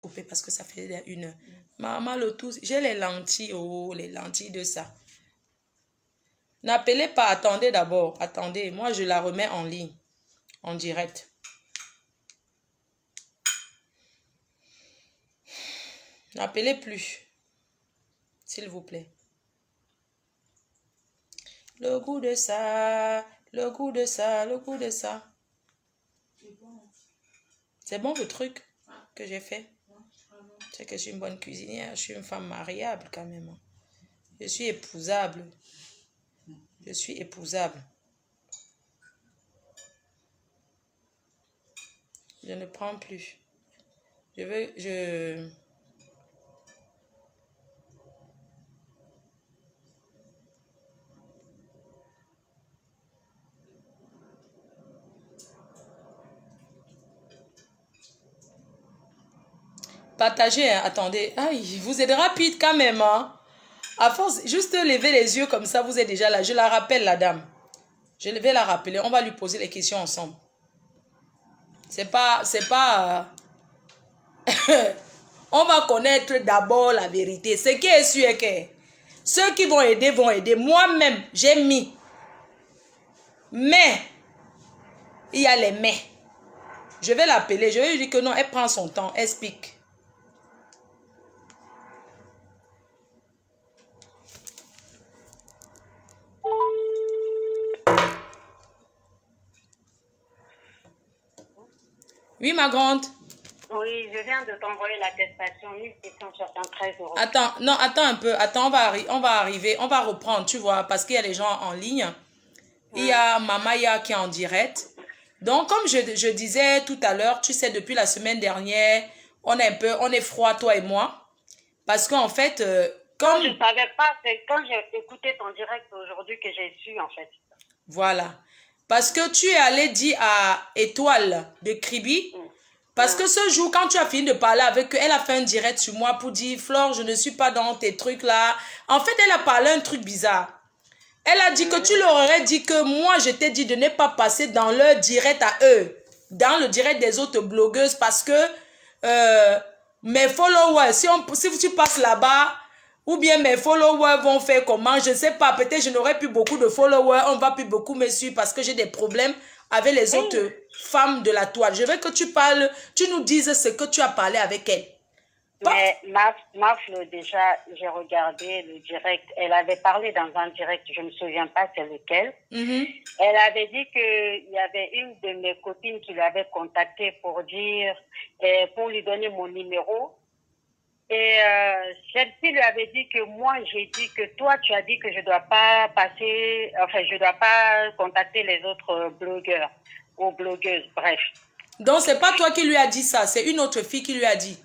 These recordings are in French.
couper parce que ça fait une heure. Maman, le tout, j'ai les lentilles, oh, les lentilles de ça. N'appelez pas, attendez d'abord, attendez. Moi, je la remets en ligne, en direct. N'appelez plus, s'il vous plaît. Le goût de ça, le goût de ça, le goût de ça. C'est bon le truc que j'ai fait. C'est que je suis une bonne cuisinière, je suis une femme mariable quand même. Je suis épousable. Je suis épousable. Je ne prends plus. Partagez, hein, attendez. Aïe, vous êtes rapide quand même, hein. À force, juste lever les yeux comme ça, vous êtes déjà là. Je la rappelle, la dame. Je vais la rappeler. On va lui poser les questions ensemble. C'est pas... On va connaître d'abord la vérité. Ce qui est sûr est que ceux qui vont aider vont aider. Moi-même, j'ai mis. Mais, il y a les mais. Je vais l'appeler. Je vais lui dire que non, elle prend son temps. Elle explique. Oui, ma grande. Oui, je viens de t'envoyer l'attestation 1773 €. Attends, non, attends un peu. Attends, on va arriver. On va reprendre, tu vois, parce qu'il y a les gens en ligne. Il y a Mamaya qui est en direct. Donc, comme je disais tout à l'heure, tu sais, depuis la semaine dernière, on est froid, toi et moi. Parce qu'en fait, comme... Je ne savais pas, c'est quand j'ai écouté ton direct aujourd'hui que j'ai su, en fait. Voilà. Parce que tu es allé dire à Étoile de Kribi, parce que ce jour, quand tu as fini de parler avec eux, elle a fait un direct sur moi pour dire, Flore, je ne suis pas dans tes trucs là. En fait, elle a parlé un truc bizarre. Elle a dit que tu leur aurais dit que moi, je t'ai dit de ne pas passer dans leur direct à eux, dans le direct des autres blogueuses, parce que mes followers, si tu passes là-bas, ou bien mes followers vont faire comment, je ne sais pas, peut-être je n'aurai plus beaucoup de followers, on ne va plus beaucoup me suivre parce que j'ai des problèmes avec les autres femmes de la toile. Je veux que tu parles, tu nous dises ce que tu as parlé avec elle. Mais Maflo, déjà, j'ai regardé le direct. Elle avait parlé dans un direct, je ne me souviens pas c'est lequel. Elle avait dit qu'il y avait une de mes copines qui l'avait contactée pour dire, pour lui donner mon numéro. Et celle-ci lui avait dit que moi, j'ai dit que toi, tu as dit que je dois pas passer, enfin, je dois pas contacter les autres blogueurs ou blogueuses, bref. Donc, c'est pas toi qui lui as dit ça, c'est une autre fille qui lui a dit.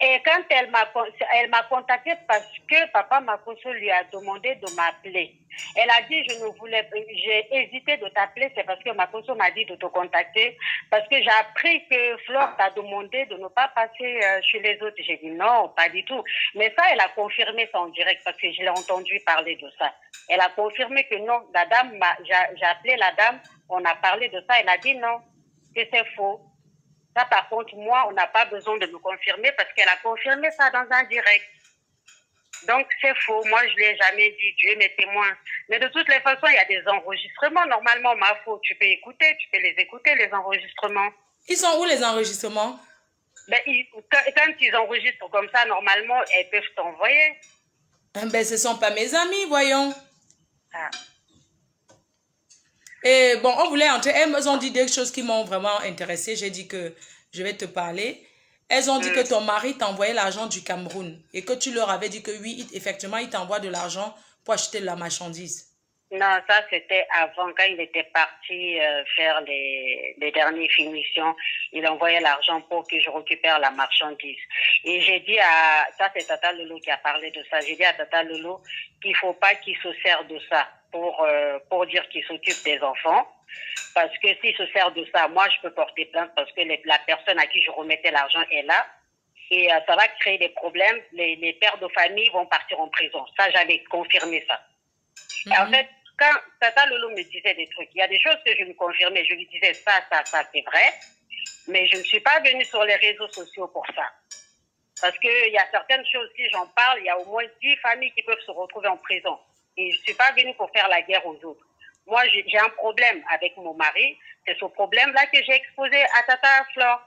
Et quand elle m'a contactée parce que papa Makoso lui a demandé de m'appeler. Elle a dit, j'ai hésité de t'appeler, c'est parce que Makoso m'a dit de te contacter, parce que j'ai appris que Flore t'a demandé de ne pas passer chez les autres. J'ai dit non, pas du tout. Mais ça, elle a confirmé ça en direct, parce que je l'ai entendu parler de ça. Elle a confirmé que non, la dame, j'ai appelé la dame, on a parlé de ça, elle a dit non, que c'est faux. Ça, par contre, moi, on n'a pas besoin de me confirmer parce qu'elle a confirmé ça dans un direct. Donc, c'est faux. Moi, je ne l'ai jamais dit. Dieu m'est témoin. Mais de toutes les façons, il y a des enregistrements. Normalement, ma faute, tu peux écouter. Tu peux les écouter, les enregistrements. Ils sont où, les enregistrements? Ben, quand ils enregistrent comme ça, normalement, elles peuvent t'envoyer. Ben, ce ne sont pas mes amis, voyons. Ah. Et bon, on voulait entrer. Elles ont dit des choses qui m'ont vraiment intéressée. J'ai dit que je vais te parler. Elles ont dit que ton mari t'envoyait l'argent du Cameroun et que tu leur avais dit que oui, effectivement, il t'envoie de l'argent pour acheter de la marchandise. Non, ça c'était avant, quand il était parti faire les dernières finitions. Il envoyait l'argent pour que je récupère la marchandise. Et j'ai dit ça c'est Tata Lolo qui a parlé de ça, j'ai dit à Tata Lolo qu'il faut pas qu'il se sert de ça pour dire qu'il s'occupe des enfants. Parce que s'il se sert de ça, moi je peux porter plainte parce que la personne à qui je remettais l'argent est là. Et ça va créer des problèmes. Les pères de famille vont partir en prison. Ça, j'avais confirmé ça. Et en fait, quand Tata Lolo me disait des trucs, il y a des choses que je me confirmais, je lui disais ça, c'est vrai, mais je ne suis pas venue sur les réseaux sociaux pour ça. Parce qu'il y a certaines choses, si j'en parle, il y a au moins 10 familles qui peuvent se retrouver en prison. Et je ne suis pas venue pour faire la guerre aux autres. Moi, j'ai un problème avec mon mari. C'est ce problème-là que j'ai exposé à Tata Flore.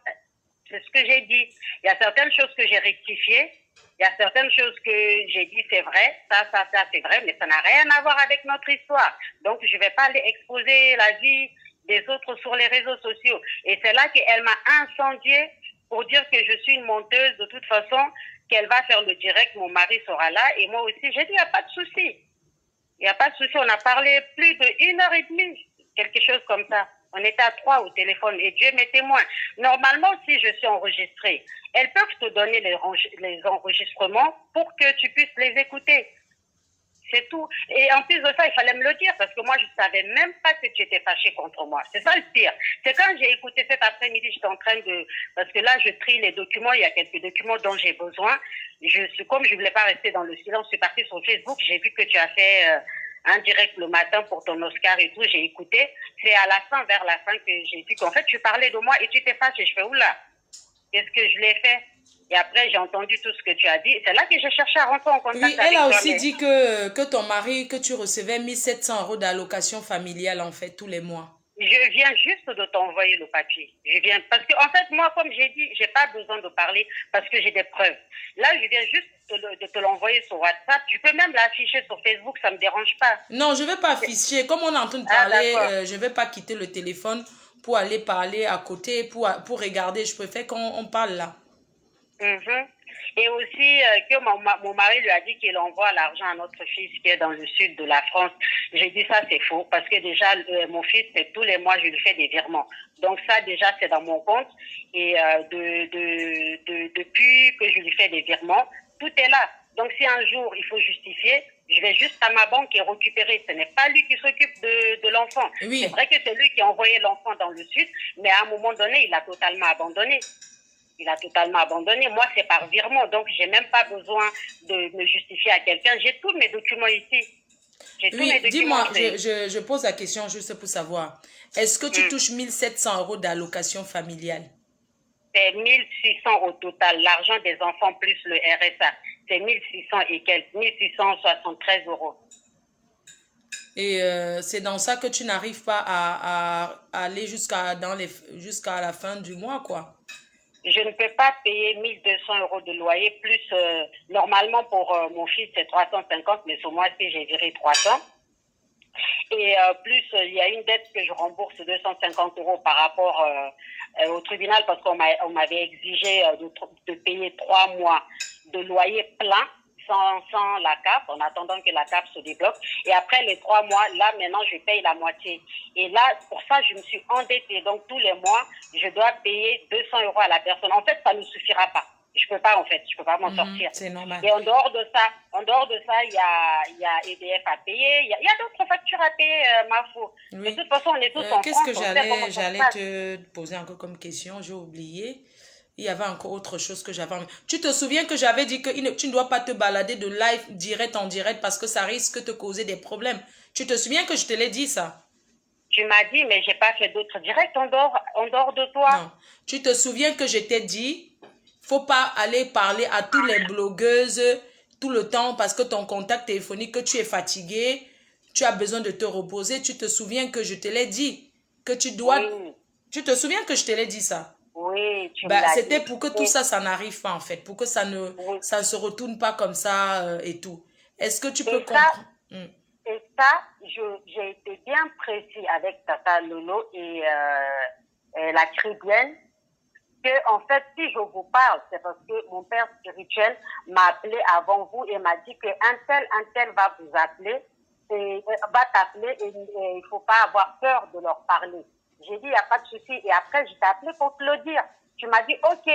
C'est ce que j'ai dit. Il y a certaines choses que j'ai rectifiées. Il y a certaines choses que j'ai dit, c'est vrai. Ça, c'est vrai. Mais ça n'a rien à voir avec notre histoire. Donc, je ne vais pas aller exposer la vie des autres sur les réseaux sociaux. Et c'est là qu'elle m'a incendiée pour dire que je suis une menteuse. De toute façon, qu'elle va faire le direct. Mon mari sera là. Et moi aussi, j'ai dit, il n'y a pas de souci. Il n'y a pas de souci. On a parlé plus d'1 h 30, quelque chose comme ça. On était à 3 au téléphone et Dieu m'est témoin. Normalement, si je suis enregistrée, elles peuvent te donner les enregistrements pour que tu puisses les écouter. C'est tout. Et en plus de ça, il fallait me le dire parce que moi, je ne savais même pas que tu étais fâché contre moi. C'est ça le pire. C'est quand j'ai écouté cet après-midi, j'étais en train de... Parce que là, je trie les documents. Il y a quelques documents dont j'ai besoin. Comme je ne voulais pas rester dans le silence, je suis partie sur Facebook. J'ai vu que tu as fait un direct le matin pour ton Oscar et tout. J'ai écouté. C'est à la fin, vers la fin, que j'ai vu qu'en fait, tu parlais de moi et tu t'es fâché. Je fais, oula, qu'est-ce que je l'ai fait? Et après, j'ai entendu tout ce que tu as dit. C'est là que j'ai cherché à rentrer en contact avec toi. Oui, elle a aussi dit que ton mari, que tu recevais 1 700 € d'allocation familiale, en fait, tous les mois. Je viens juste de t'envoyer le papier. Je viens, parce que, en fait, moi, comme j'ai dit, j'ai pas besoin de parler parce que j'ai des preuves. Là, je viens juste de te l'envoyer sur WhatsApp. Tu peux même l'afficher sur Facebook, ça me dérange pas. Non, je vais pas afficher. Comme on est en train de parler, je vais pas quitter le téléphone pour aller parler à côté, pour regarder. Je préfère qu'on parle là. Et aussi que mon mari lui a dit qu'il envoie l'argent à notre fils qui est dans le sud de la France. J'ai dit ça, c'est faux, parce que déjà, mon fils, c'est tous les mois, je lui fais des virements. Donc ça, déjà, c'est dans mon compte. Et depuis que je lui fais des virements, tout est là. Donc si un jour, il faut justifier, je vais juste à ma banque et récupérer. Ce n'est pas lui qui s'occupe de l'enfant. Oui. C'est vrai que c'est lui qui a envoyé l'enfant dans le sud, mais à un moment donné, il a totalement abandonné. Il a totalement abandonné. Moi, c'est par virement. Donc, j'ai même pas besoin de me justifier à quelqu'un. J'ai tous mes documents ici. Oui, dis-moi, je pose la question juste pour savoir. Est-ce que tu touches 1 700 € d'allocation familiale? C'est 1 600 au total. L'argent des enfants plus le RSA. C'est 1 600 et quelques. 1 673 €. Et c'est dans ça que tu n'arrives pas à aller jusqu'à la fin du mois, quoi. Je ne peux pas payer 1 200 € de loyer, plus normalement pour mon fils c'est 350, mais ce mois-ci j'ai viré 300. Et plus il y a une dette que je rembourse 250 € par rapport au tribunal parce qu'on m'avait exigé de payer 3 mois de loyer plein sans la CAF, en attendant que la CAF se débloque. Et après les 3 mois, là maintenant je paye la moitié. Et là, pour ça, je me suis endettée. Donc tous les mois, je dois payer 200 € à la personne. En fait, ça ne suffira pas. Je peux pas, en fait, je peux pas m'en sortir. C'est normal. Et en dehors de ça, il y a EDF à payer, il y a d'autres factures à payer, ma foi. Oui. De toute façon, on est tous en France. Qu'est-ce que j'allais te poser encore comme question? J'ai oublié. Il y avait encore autre chose que j'avais. Tu te souviens que j'avais dit que tu ne dois pas te balader de live direct en direct parce que ça risque de te causer des problèmes. Tu te souviens que je te l'ai dit ça? Tu m'as dit, mais j'ai pas fait d'autres directs en dehors de toi. Non. Tu te souviens que je t'ai dit, faut pas aller parler à toutes les blogueuses tout le temps parce que ton contact téléphonique, que tu es fatigué, tu as besoin de te reposer. Tu te souviens que je te l'ai dit, que tu dois... Oui. Tu te souviens que je te l'ai dit ça? Oui, tu l'as dit. C'était pour que tout ça n'arrive pas en fait, pour que ça ne se retourne pas comme ça et tout. Est-ce que tu peux comprendre? Et ça, j'ai été bien précis avec Tata Lolo et la Chrétienne, que en fait, si je vous parle, c'est parce que mon père spirituel m'a appelé avant vous et m'a dit qu'un tel va vous appeler, va t'appeler et il faut pas avoir peur de leur parler. J'ai dit, il n'y a pas de souci. Et après, je t'ai appelé pour te le dire. Tu m'as dit, OK.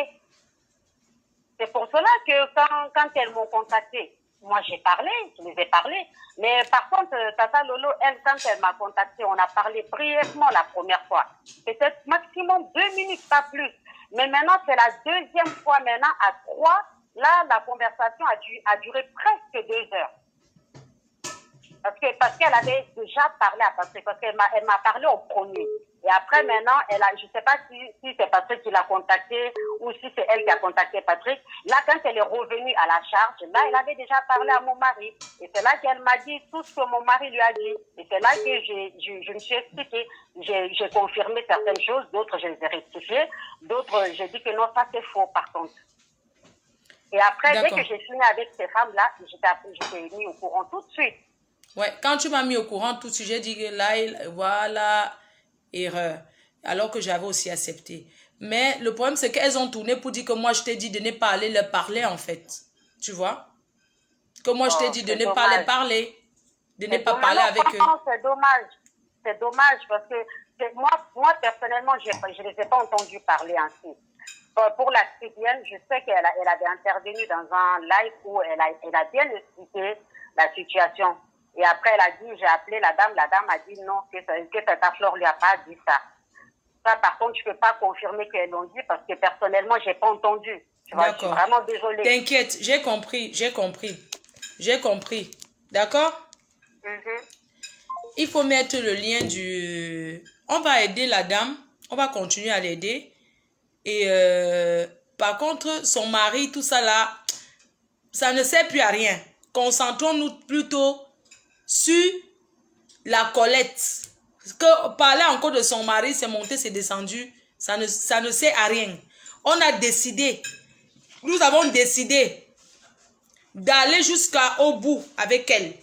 C'est pour cela que quand elles m'ont contacté, moi j'ai parlé, je les ai parlé. Mais par contre, Tata Lolo, elle, quand elle m'a contacté, on a parlé brièvement la première fois. Peut-être maximum 2 minutes, pas plus. Mais maintenant, c'est la deuxième fois maintenant à 3. Là, la conversation a duré presque 2 heures. Parce qu'elle avait déjà parlé à Patrick, parce qu'elle m'a parlé en premier. Et après, maintenant, je ne sais pas si c'est Patrick qui l'a contacté ou si c'est elle qui a contacté Patrick. Là, quand elle est revenue à la charge, là, elle avait déjà parlé à mon mari. Et c'est là qu'elle m'a dit tout ce que mon mari lui a dit. Et c'est là que je me suis expliquée. J'ai confirmé certaines choses, d'autres, je les ai rectifiées. D'autres, j'ai dit que non, ça c'est faux, par contre. Et après, dès que j'ai fini avec ces femmes-là, je t'ai mis au courant tout de suite. Ouais, quand tu m'as mis au courant tout de suite, j'ai dit que là, voilà, erreur. Alors que j'avais aussi accepté. Mais le problème, c'est qu'elles ont tourné pour dire que moi, je t'ai dit de ne pas aller leur parler, en fait. Tu vois? Que moi, je t'ai dit de ne pas les parler. De ne pas parler avec eux. C'est dommage. C'est dommage parce que moi personnellement, je ne les ai pas entendus parler ainsi. Pour la Syrienne, je sais qu'elle avait intervenu dans un live où elle a bien expliqué la situation. Et après, elle a dit, j'ai appelé la dame a dit non, que Tata Flore lui a pas dit ça. Ça, par contre, je ne peux pas confirmer qu'elles l'ont dit parce que personnellement, je n'ai pas entendu. Tu vois, je suis vraiment désolée. T'inquiète, j'ai compris. D'accord? Il faut mettre le lien du... On va aider la dame, on va continuer à l'aider. Et par contre, son mari, tout ça là, ça ne sert plus à rien. Concentrons-nous plutôt sur la Colette. Que parler encore de son mari, c'est monté, c'est descendu, ça ne sert à rien. On a décidé, nous avons décidé d'aller jusqu'au bout avec elle,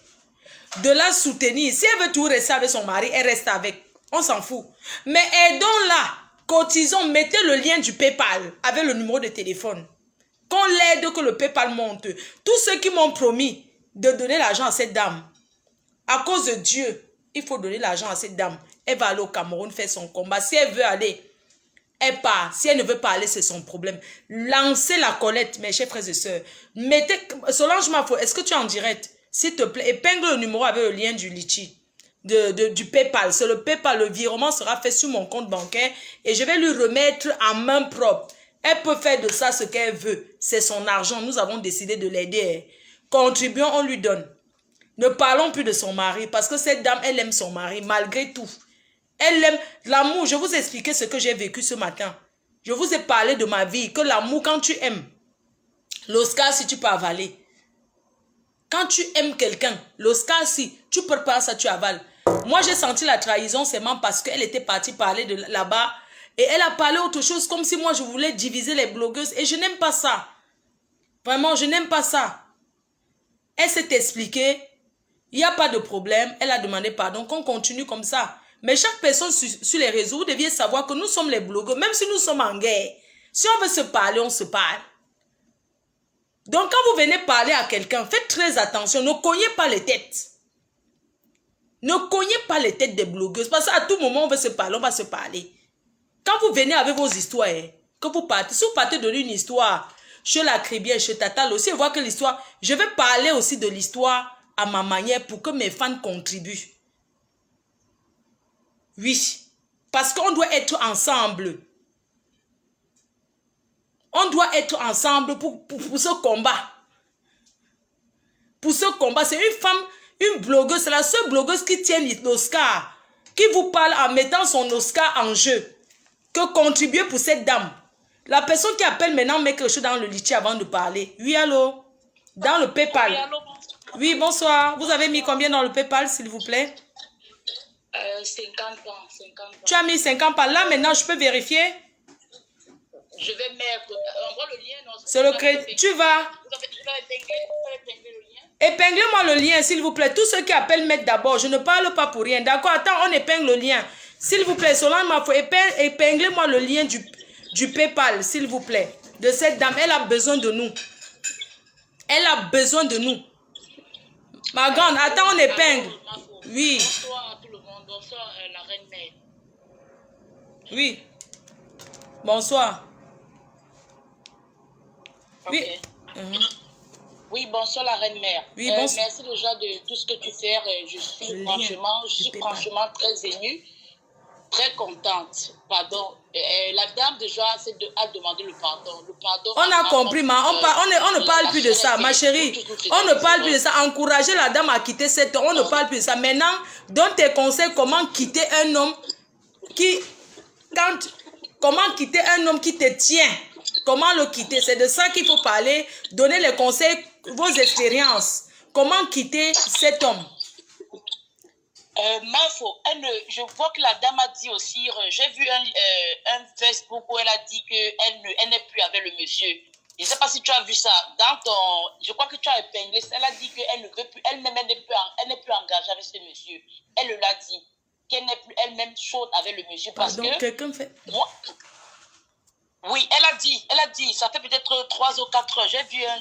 de la soutenir. Si elle veut tout rester avec son mari, elle reste avec. On s'en fout. Mais aidons-la, cotisons, mettez le lien du PayPal avec le numéro de téléphone. Qu'on l'aide, que le PayPal monte. Tous ceux qui m'ont promis de donner l'argent à cette dame, à cause de Dieu, il faut donner l'argent à cette dame. Elle va aller au Cameroun faire son combat. Si elle veut aller, elle part. Si elle ne veut pas aller, c'est son problème. Lancez la Colette, mes chers frères et sœurs. Mettez, Solange Mafo, est-ce que tu es en direct? S'il te plaît, épingle le numéro avec le lien du Litchi, du PayPal. C'est le PayPal, le virement sera fait sur mon compte bancaire et je vais lui remettre en main propre. Elle peut faire de ça ce qu'elle veut. C'est son argent. Nous avons décidé de l'aider. Contribuons, on lui donne. Ne parlons plus de son mari parce que cette dame, elle aime son mari malgré tout. Elle aime l'amour. Je vous ai expliqué ce que j'ai vécu ce matin. Je vous ai parlé de ma vie. Que l'amour, quand tu aimes, l'Oscar, si tu peux avaler. Quand tu aimes quelqu'un, l'Oscar, si tu peux pas ça, tu avales. Moi, j'ai senti la trahison seulement parce qu'elle était partie parler de là-bas. Et elle a parlé autre chose comme si moi, je voulais diviser les blogueuses. Et je n'aime pas ça. Vraiment, je n'aime pas ça. Elle s'est expliquée. Il n'y a pas de problème. Elle a demandé pardon. Qu'on continue comme ça. Mais chaque personne sur les réseaux, vous deviez savoir que nous sommes les blogueurs. Même si nous sommes en guerre. Si on veut se parler, on se parle. Donc, quand vous venez parler à quelqu'un, faites très attention. Ne cognez pas les têtes. Ne cognez pas les têtes des blogueuses. Parce qu'à tout moment, on veut se parler, on va se parler. Quand vous venez avec vos histoires, que vous partez, si vous partez de une histoire, chez la Cribière, chez Tata aussi, voir que l'histoire, je vais parler aussi de l'histoire à ma manière pour que mes fans contribuent. Oui, parce qu'on doit être ensemble. On doit être ensemble pour ce combat. Pour ce combat, c'est une femme, une blogueuse, c'est la seule blogueuse qui tient l'Oscar, qui vous parle en mettant son Oscar en jeu. Que contribuer pour cette dame. La personne qui appelle maintenant met quelque chose dans le litchi avant de parler. Oui, allô? Dans le PayPal. Oui, allô, bonsoir. Oui, bonsoir. Vous avez mis combien dans le PayPal, s'il vous plaît? 50 ans. Tu as mis 50 ans. Là, maintenant, je peux vérifier? Je vais mettre... envoie le lien. C'est le crédit. Tu vas... Épinglez-moi le lien, s'il vous plaît. Tous ceux qui appellent, mettent d'abord. Je ne parle pas pour rien. D'accord? Attends, on épingle le lien. S'il vous plaît, Solange Mafo, épinglez-moi le lien du PayPal, s'il vous plaît. De cette dame. Elle a besoin de nous. Elle a besoin de nous. Ma grande, attends, on épingle. Oui. Bonsoir à tout le monde. Bonsoir la reine mère. Oui. Bonsoir. Okay. Oui. Oui, bonsoir la reine mère. Oui, bonsoir. Merci déjà de tout ce que tu fais. Je suis franchement très émue. Très contente. Pardon. La dame déjà a demandé le pardon. On a compris, on ne parle plus de ça, ma chérie. On ne parle plus de ça. Encourager la dame à quitter cet homme, on ne parle plus de ça. Maintenant, donne tes conseils comment quitter un homme Comment quitter un homme qui te tient? Comment le quitter? C'est de ça qu'il faut parler, donner les conseils, vos expériences. Comment quitter cet homme? Mafo, je vois que la dame a dit aussi, j'ai vu un Facebook où elle a dit qu'elle n'est plus avec le monsieur. Je ne sais pas si tu as vu ça. Je crois que tu as épinglé. Elle a dit qu'elle ne veut plus, elle-même, elle n'est plus engagée avec ce monsieur. Elle l'a dit. Qu'elle n'est plus elle-même chaude avec le monsieur. Parce Pardon, que quelqu'un fait... Moi, oui, elle a dit, ça fait peut-être 3 ou 4 heures. J'ai vu un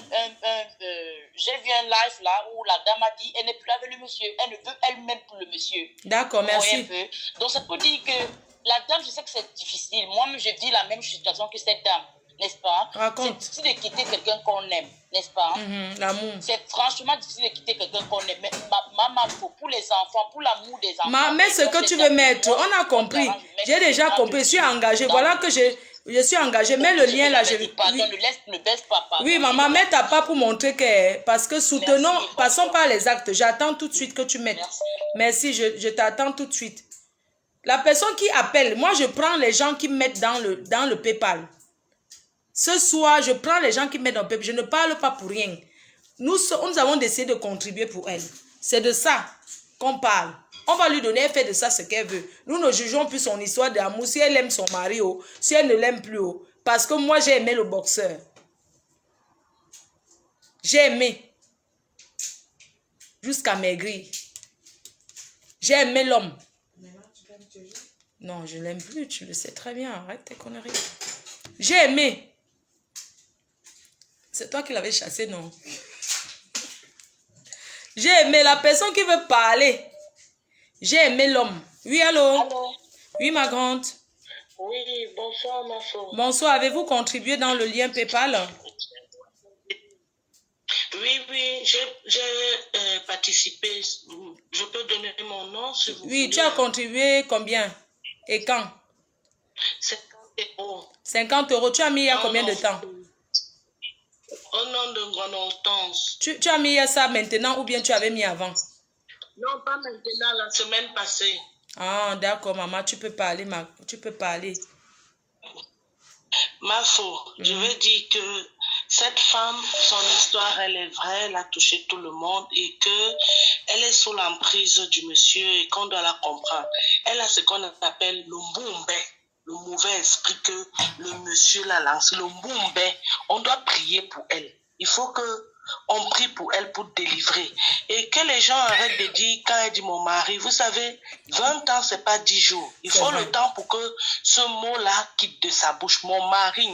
live là où la dame a dit, elle n'est plus avec le monsieur. Elle ne veut elle-même plus le monsieur. D'accord, merci. Donc, ça peut dire que la dame, je sais que c'est difficile. Moi-même, je vis la même situation que cette dame. N'est-ce pas? Raconte. C'est difficile de quitter quelqu'un qu'on aime, n'est-ce pas? L'amour. C'est franchement difficile de quitter quelqu'un qu'on aime. Mais maman, pour les enfants, pour l'amour des enfants. Mets ce que tu veux mettre. On a compris. J'ai déjà compris. Je suis engagée. Voilà que je suis engagée. Mets le lien là. Pardon, ne baisse pas. Pardon. Oui, maman, mets ta part pour montrer que... Parce que soutenons, passons par les actes. J'attends tout de suite que tu mettes. Merci, je t'attends tout de suite. La personne qui appelle, moi je prends les gens qui mettent dans le PayPal. Ce soir, je prends les gens qui mettent dans le PayPal. Je ne parle pas pour rien. Nous avons décidé de contribuer pour elle. C'est de ça qu'on parle. On va lui donner, elle fait de ça ce qu'elle veut. Nous ne jugeons plus son histoire d'amour. Si elle aime son mari, si elle ne l'aime plus. Parce que moi, j'ai aimé le boxeur. J'ai aimé. Jusqu'à maigrir. J'ai aimé l'homme. Non, je ne l'aime plus. Tu le sais très bien. Arrête tes conneries. J'ai aimé. C'est toi qui l'avais chassé, non? J'ai aimé la personne qui veut parler. J'ai aimé l'homme. Oui, allô? Allô? Oui, ma grande. Oui, bonsoir, ma fille. Bonsoir, avez-vous contribué dans le lien PayPal? Oui, j'ai participé. Je peux donner mon nom si vous voulez. Oui, tu as contribué combien? Et quand? 50 €. 50 €. Tu as mis il y a combien de temps? Au nom de Gronotance. Tu as mis ça maintenant ou bien tu avais mis avant? Non, pas maintenant, la semaine passée. Ah, d'accord, maman, tu peux parler. Tu peux parler. Mafo, je veux dire que cette femme, son histoire, elle est vraie, elle a touché tout le monde et que elle est sous l'emprise du monsieur et qu'on doit la comprendre. Elle a ce qu'on appelle le mboumbe, le mauvais esprit que le monsieur l'a lancé, le mboumbe. On doit prier pour elle. Il faut que on prie pour elle pour délivrer. Et que les gens arrêtent de dire, quand elle dit mon mari, vous savez, 20 ans, c'est pas 10 jours. Il faut le temps pour que ce mot-là quitte de sa bouche. Mon mari,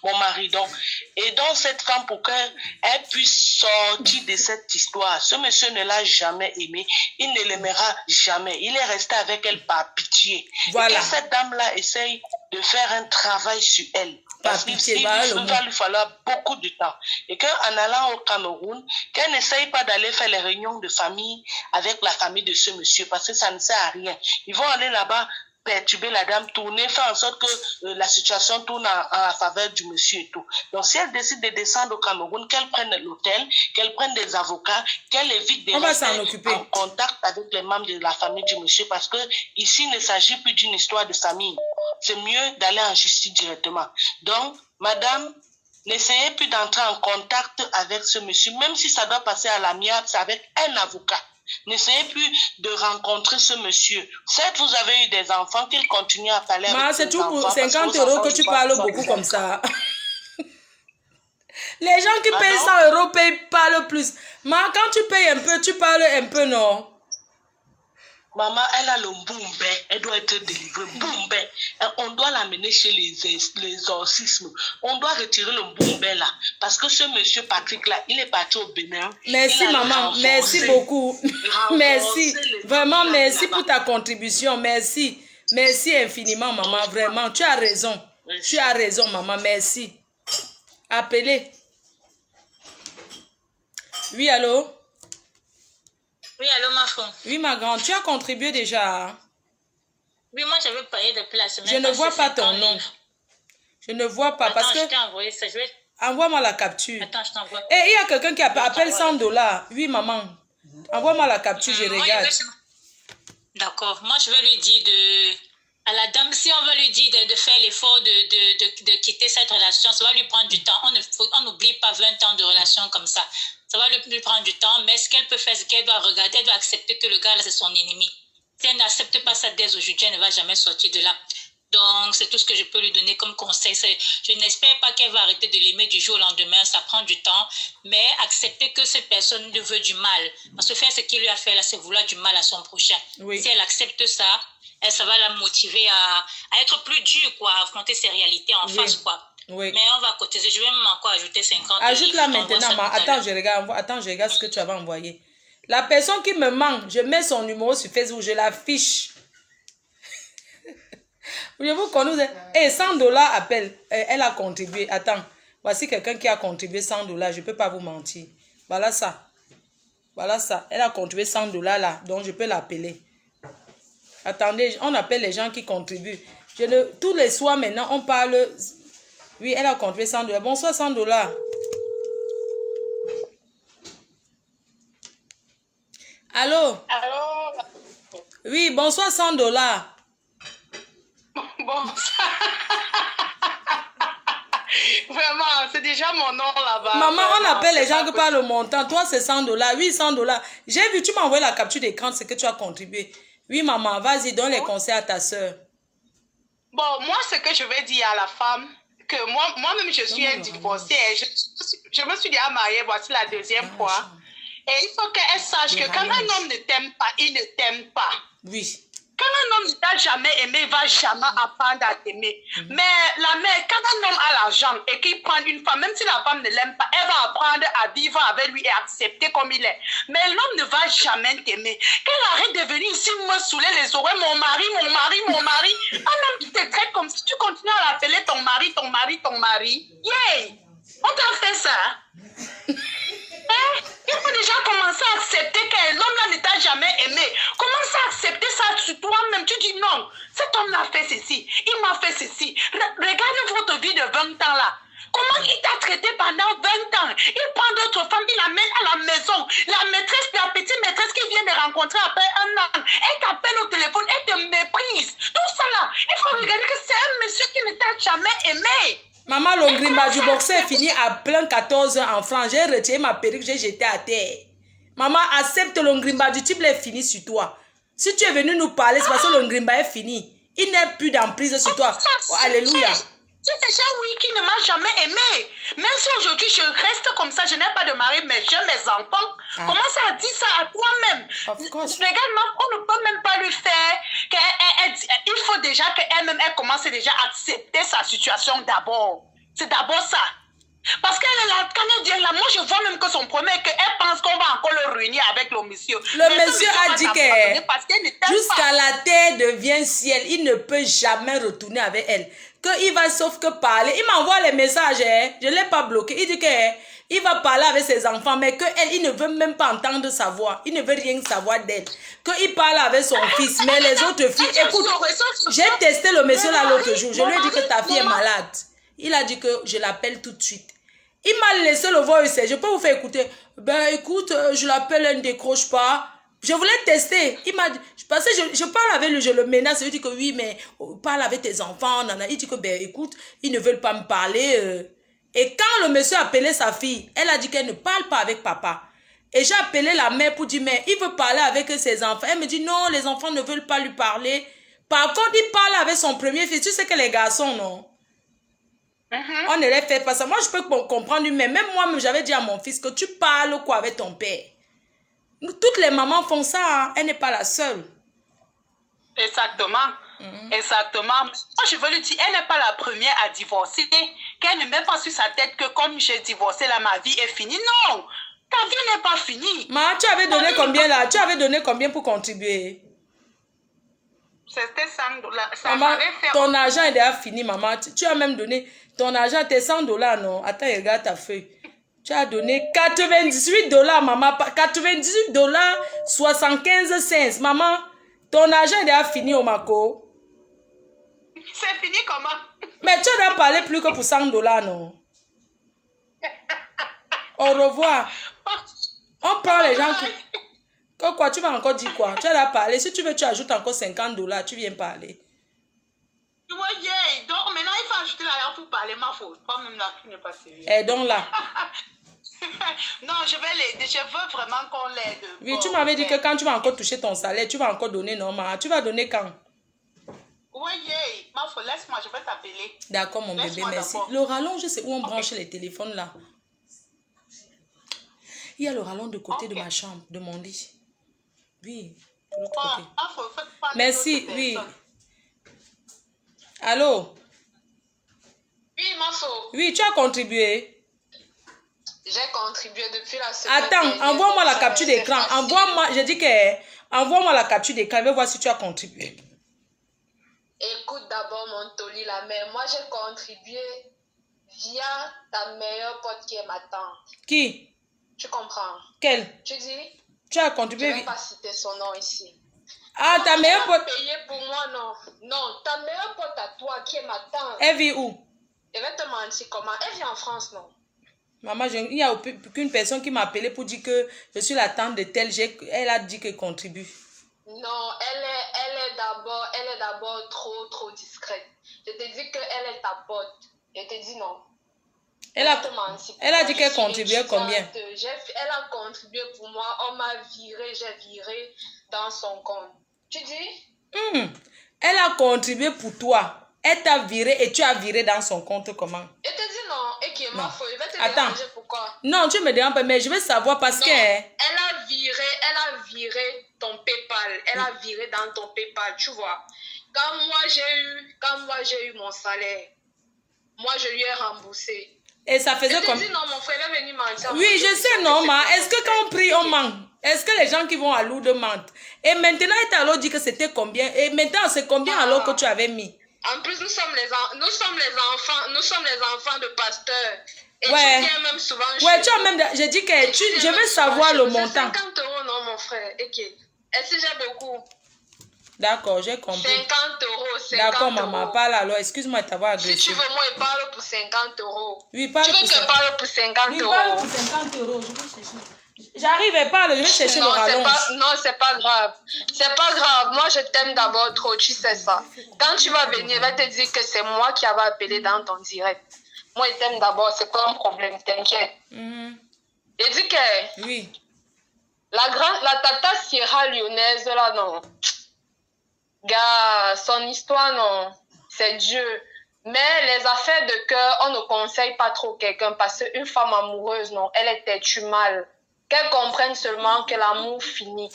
mon mari, donc. Et donc, cette femme, pour qu'elle puisse sortir de cette histoire, ce monsieur ne l'a jamais aimé. Il ne l'aimera jamais. Il est resté avec elle par pitié. Voilà. Et que cette dame-là essaye de faire un travail sur elle. Parce qu'il va lui falloir beaucoup de temps. Et qu'en allant au Cameroun, qu'elle n'essaye pas d'aller faire les réunions de famille avec la famille de ce monsieur, parce que ça ne sert à rien. Ils vont aller là-bas perturber la dame, tourner, faire en sorte que la situation tourne en faveur du monsieur et tout. Donc si elle décide de descendre au Cameroun, qu'elle prenne l'hôtel, qu'elle prenne des avocats, qu'elle évite de rester en contact avec les membres de la famille du monsieur, parce que ici il ne s'agit plus d'une histoire de famille. C'est mieux d'aller en justice directement. Donc, madame, n'essayez plus d'entrer en contact avec ce monsieur, même si ça doit passer à l'amiable, c'est avec un avocat. N'essayez plus de rencontrer ce monsieur. Certes, vous avez eu des enfants, qu'ils continuent à parler avec c'est tout pour 50 € que tu parles beaucoup comme ça. Les gens qui payent 100 € payent pas le plus. Mais quand tu payes un peu, tu parles un peu, non? Maman, elle a le mboumbe, elle doit être délivrée. Mboumbe, on doit l'amener chez les exorcismes. On doit retirer le mboumbe là. Parce que ce monsieur Patrick là, il est parti au Bénin. Merci maman, merci beaucoup. Merci, vraiment merci pour ta contribution. Merci, merci infiniment maman, vraiment. Tu as raison. Tu as raison maman, merci. Appelez. Oui, allô? Oui, allô, ma femme. Oui, ma grande, tu as contribué déjà. Oui, moi, j'avais payé depuis la semaine. Je ne vois pas ton nom. Je ne vois pas. Attends, parce que... je t'ai envoyé ça. Envoie-moi la capture. Attends, je t'envoie. Et il y a quelqu'un qui appelle 100 $. Oui, maman. Envoie-moi la capture, je regarde. D'accord. Moi, je vais lui dire À la dame, si on veut lui dire de faire l'effort de quitter cette relation, ça va lui prendre du temps. On n'oublie pas 20 ans de relation comme ça. Ça va lui prendre du temps, mais ce qu'elle peut faire, c'est qu'elle doit regarder, elle doit accepter que le gars, là, c'est son ennemi. Si elle n'accepte pas ça dès aujourd'hui, elle ne va jamais sortir de là. Donc, c'est tout ce que je peux lui donner comme conseil. Je n'espère pas qu'elle va arrêter de l'aimer du jour au lendemain. Ça prend du temps. Mais accepter que cette personne lui veut du mal. Parce que faire ce qu'il lui a fait là, c'est vouloir du mal à son prochain. Oui. Si elle accepte ça, ça va la motiver à être plus dure, quoi, à affronter ses réalités en face, quoi. Oui. Mais on va cotiser. Je vais même encore ajouter 50. Ajoute-la maintenant. Attends, je regarde ce que tu avais envoyé. La personne qui me manque, je mets son numéro sur Facebook, je l'affiche. Je vous connais. Et 100 $, appelle. Elle a contribué. Attends. Voici quelqu'un qui a contribué 100 $. Je ne peux pas vous mentir. Voilà ça. Voilà ça. Elle a contribué 100 $ là. Donc, je peux l'appeler. Attendez, on appelle les gens qui contribuent. Tous les soirs maintenant, on parle. Oui, elle a contribué 100 $. Bonsoir, 100 $. Allô? Allô? Oui, bonsoir, 100 $. Bonsoir. Vraiment, c'est déjà mon nom là-bas. Maman, on Vraiment, appelle les gens qui parlent le montant. Toi, c'est 100 $. Oui, 100 $. J'ai vu, tu m'as envoyé la capture d'écran, c'est que tu as contribué. Oui, maman, vas-y, donne les conseils à ta soeur. Bon, moi, ce que je vais dire à la femme, que moi-même, je suis divorcée. Je me suis déjà mariée, voici la deuxième fois. Et il faut qu'elle sache que quand un homme ne t'aime pas, il ne t'aime pas. Oui. Quand un homme ne t'a jamais aimé, il ne va jamais apprendre à t'aimer. Mais la mère, quand un homme a l'argent et qu'il prend une femme, même si la femme ne l'aime pas, elle va apprendre à vivre avec lui et accepter comme il est. Mais l'homme ne va jamais t'aimer. Qu'elle arrête de venir ici me saouler les oreilles, mon mari, mon mari, mon mari. Un homme qui te traite comme si tu continues à l'appeler ton mari, ton mari, ton mari. Yeah! On t'a fait ça. Il faut déjà commencer à accepter que l'homme là ne t'a jamais aimé. Commence à accepter ça sur toi-même. Tu dis non, cet homme a fait ceci, il m'a fait ceci. Regarde votre vie de 20 ans là. Comment il t'a traité pendant 20 ans? Il prend d'autres femmes, il l'amène à la maison. La maîtresse, la petite maîtresse qu'il vient de rencontrer après un an, elle t'appelle au téléphone, elle te méprise. Tout ça là, il faut regarder que c'est un monsieur qui ne t'a jamais aimé. Maman, le grimba du boxer est fini à plein 14 ans en France. J'ai retiré ma perruque, j'ai jeté à terre. Maman, accepte le grimba du type, est fini sur toi. Si tu es venu nous parler, c'est parce que le grimba est fini. Il n'est plus d'emprise sur toi. Oh, alléluia. C'est déjà oui qui ne m'a jamais aimé. Même si aujourd'hui je reste comme ça, je n'ai pas de mari, mais j'ai mes enfants. Commence à dire ça à toi-même. Regarde, on ne peut même pas lui faire. Il faut déjà qu'elle-même, elle commence déjà à accepter sa situation d'abord. C'est d'abord ça. Parce qu'elle est là, quand elle vient là, moi je vois même que son problème est qu'elle pense qu'on va encore le ruiner avec le monsieur. Le monsieur a dit que jusqu'à la terre devient ciel, il ne peut jamais retourner avec elle. Qu'il va sauf que parler. Il m'envoie les messages, hein. Je ne l'ai pas bloqué. Il dit qu'il va parler avec ses enfants, mais qu'elle, il ne veut même pas entendre sa voix. Il ne veut rien savoir d'elle. Qu'il parle avec son fils, mais les autres filles, écoute, j'ai testé le monsieur là l'autre jour. Je lui ai dit que ta fille est malade. Il a dit que je l'appelle tout de suite. Il m'a laissé le voice. Je peux vous faire écouter. Ben écoute, je l'appelle, elle ne décroche pas. Je voulais tester. Il m'a dit, parce que je parle avec lui, je le menace. Je lui dis que oui, mais parle avec tes enfants. Nana. Il dit que ben écoute, ils ne veulent pas me parler. Et quand le monsieur a appelé sa fille, elle a dit qu'elle ne parle pas avec papa. Et j'ai appelé la mère pour dire, mais il veut parler avec ses enfants. Elle me dit non, les enfants ne veulent pas lui parler. Par contre, il parle avec son premier fils. Tu sais que les garçons, non? On ne les fait pas ça. Moi, je peux comprendre, mais même moi, j'avais dit à mon fils que tu parles quoi avec ton père. Toutes les mamans font ça, hein. Elle n'est pas la seule. Exactement. Exactement. Moi, je veux lui dire, elle n'est pas la première à divorcer. Qu'elle ne met pas sur sa tête que comme j'ai divorcé, là, ma vie est finie. Non, ta vie n'est pas finie. Maman, tu avais donné combien là? Tu avais donné combien pour contribuer? C'était 100 $. Maman, ton argent est déjà fini, maman. Tu as même donné ton argent, tes 100 $, non? Attends, regarde ta feuille. Tu as donné 98 $, maman. 98 $, 75 cents. Maman, ton argent est déjà fini, Omako. C'est fini comment? Mais tu dois parler plus que pour 100 $, non? Au revoir. On prend les gens qui... Quoi, tu vas encore dire quoi? Tu vas parler. Si tu veux, tu ajoutes encore 50 $. Tu viens parler. Oui, donc maintenant il faut ajouter l'argent pour parler, ma faute. Toi-même là, tu n'es pas sérieux. Et donc là. Non, je vais l'aider. Je veux vraiment qu'on l'aide. Oui, tu m'avais dit que quand tu vas encore toucher ton salaire, tu vas encore donner normal. Tu vas donner quand? Oui, ma faute, laisse-moi, je vais t'appeler. D'accord, mon bébé, merci. Le rallonge, c'est où on branche les téléphones là. Il y a le rallonge de côté de ma chambre, de mon lit. Oui, de l'autre côté. Merci, oui. Allô? Oui, Mafo. Oui, tu as contribué. J'ai contribué depuis la semaine. Attends, envoie-moi la capture d'écran. Envoie-moi, j'ai dit que envoie-moi la capture d'écran. Je vais voir si tu as contribué. Écoute d'abord mon Toli la mère. Moi, j'ai contribué via ta meilleure pote qui est ma tante. Qui? Tu comprends? Quelle? Tu dis? Tu as contribué. Je ne vais pas citer son nom ici. Ah, non, ta meilleure pote. Payé pour moi, non. Non, ta meilleure pote à toi qui est ma tante. Elle vit où? Je vais te mentir comment. Elle vit en France, non? Maman, il n'y a aucune personne qui m'a appelé pour dire que je suis la tante de telle. Elle a dit qu'elle contribue. Non, elle est d'abord trop discrète. Je te dis qu'elle est ta pote. Je te dis non. Elle a dit qu'elle contribuait combien? Elle a contribué pour moi. On m'a viré, j'ai viré dans son compte. Tu dis? Elle a contribué pour toi. Elle t'a viré et tu as viré dans son compte comment? Je te dis non. Et qui est ma faute. Je vais te déranger pourquoi? Non, tu me déranges pas, mais je veux savoir parce que... Elle a viré ton PayPal. Elle a viré dans ton PayPal, tu vois. Quand moi j'ai eu mon salaire, moi je lui ai remboursé. Et ça faisait comme... Je te dis non, mon frère est venu mentir. Oui, je sais, non, ma. Est-ce que quand on prie, on ment? Est-ce que les gens qui vont à Lourdes mentent? Et maintenant, elle t'a alors dit que c'était combien? Et maintenant, c'est combien alors que tu avais mis? En plus, nous sommes les enfants de pasteurs. Et ouais. Tu viens même souvent ouais, tu as même... Je dis que je veux savoir le montant. 50 €, non, mon frère. Est-ce que j'ai beaucoup? D'accord, j'ai compris. 50 €, D'accord, maman, parle alors. Excuse-moi de t'avoir agressé. Si tu veux, moi, je parle pour 50 €. Oui, parle pour 50 €. Tu veux que je parle pour 50 €? Oui, parle pour 50 €. Je vais chercher. J'arrive et parle, je vais chercher le rallonge. Non, c'est pas grave. C'est pas grave. Moi, je t'aime d'abord trop, tu sais ça. Quand tu vas venir, je vais te dire que c'est moi qui avais appelé dans ton direct. Moi, je t'aime d'abord, c'est pas un problème, t'inquiète. Je dis que... Oui. La tata Sierra Lyonnaise, là, non. Gars, son histoire, non. C'est Dieu. Mais les affaires de cœur, on ne conseille pas trop quelqu'un parce qu'une femme amoureuse, non, elle est têtue mal. Qu'elle comprenne seulement que l'amour finit.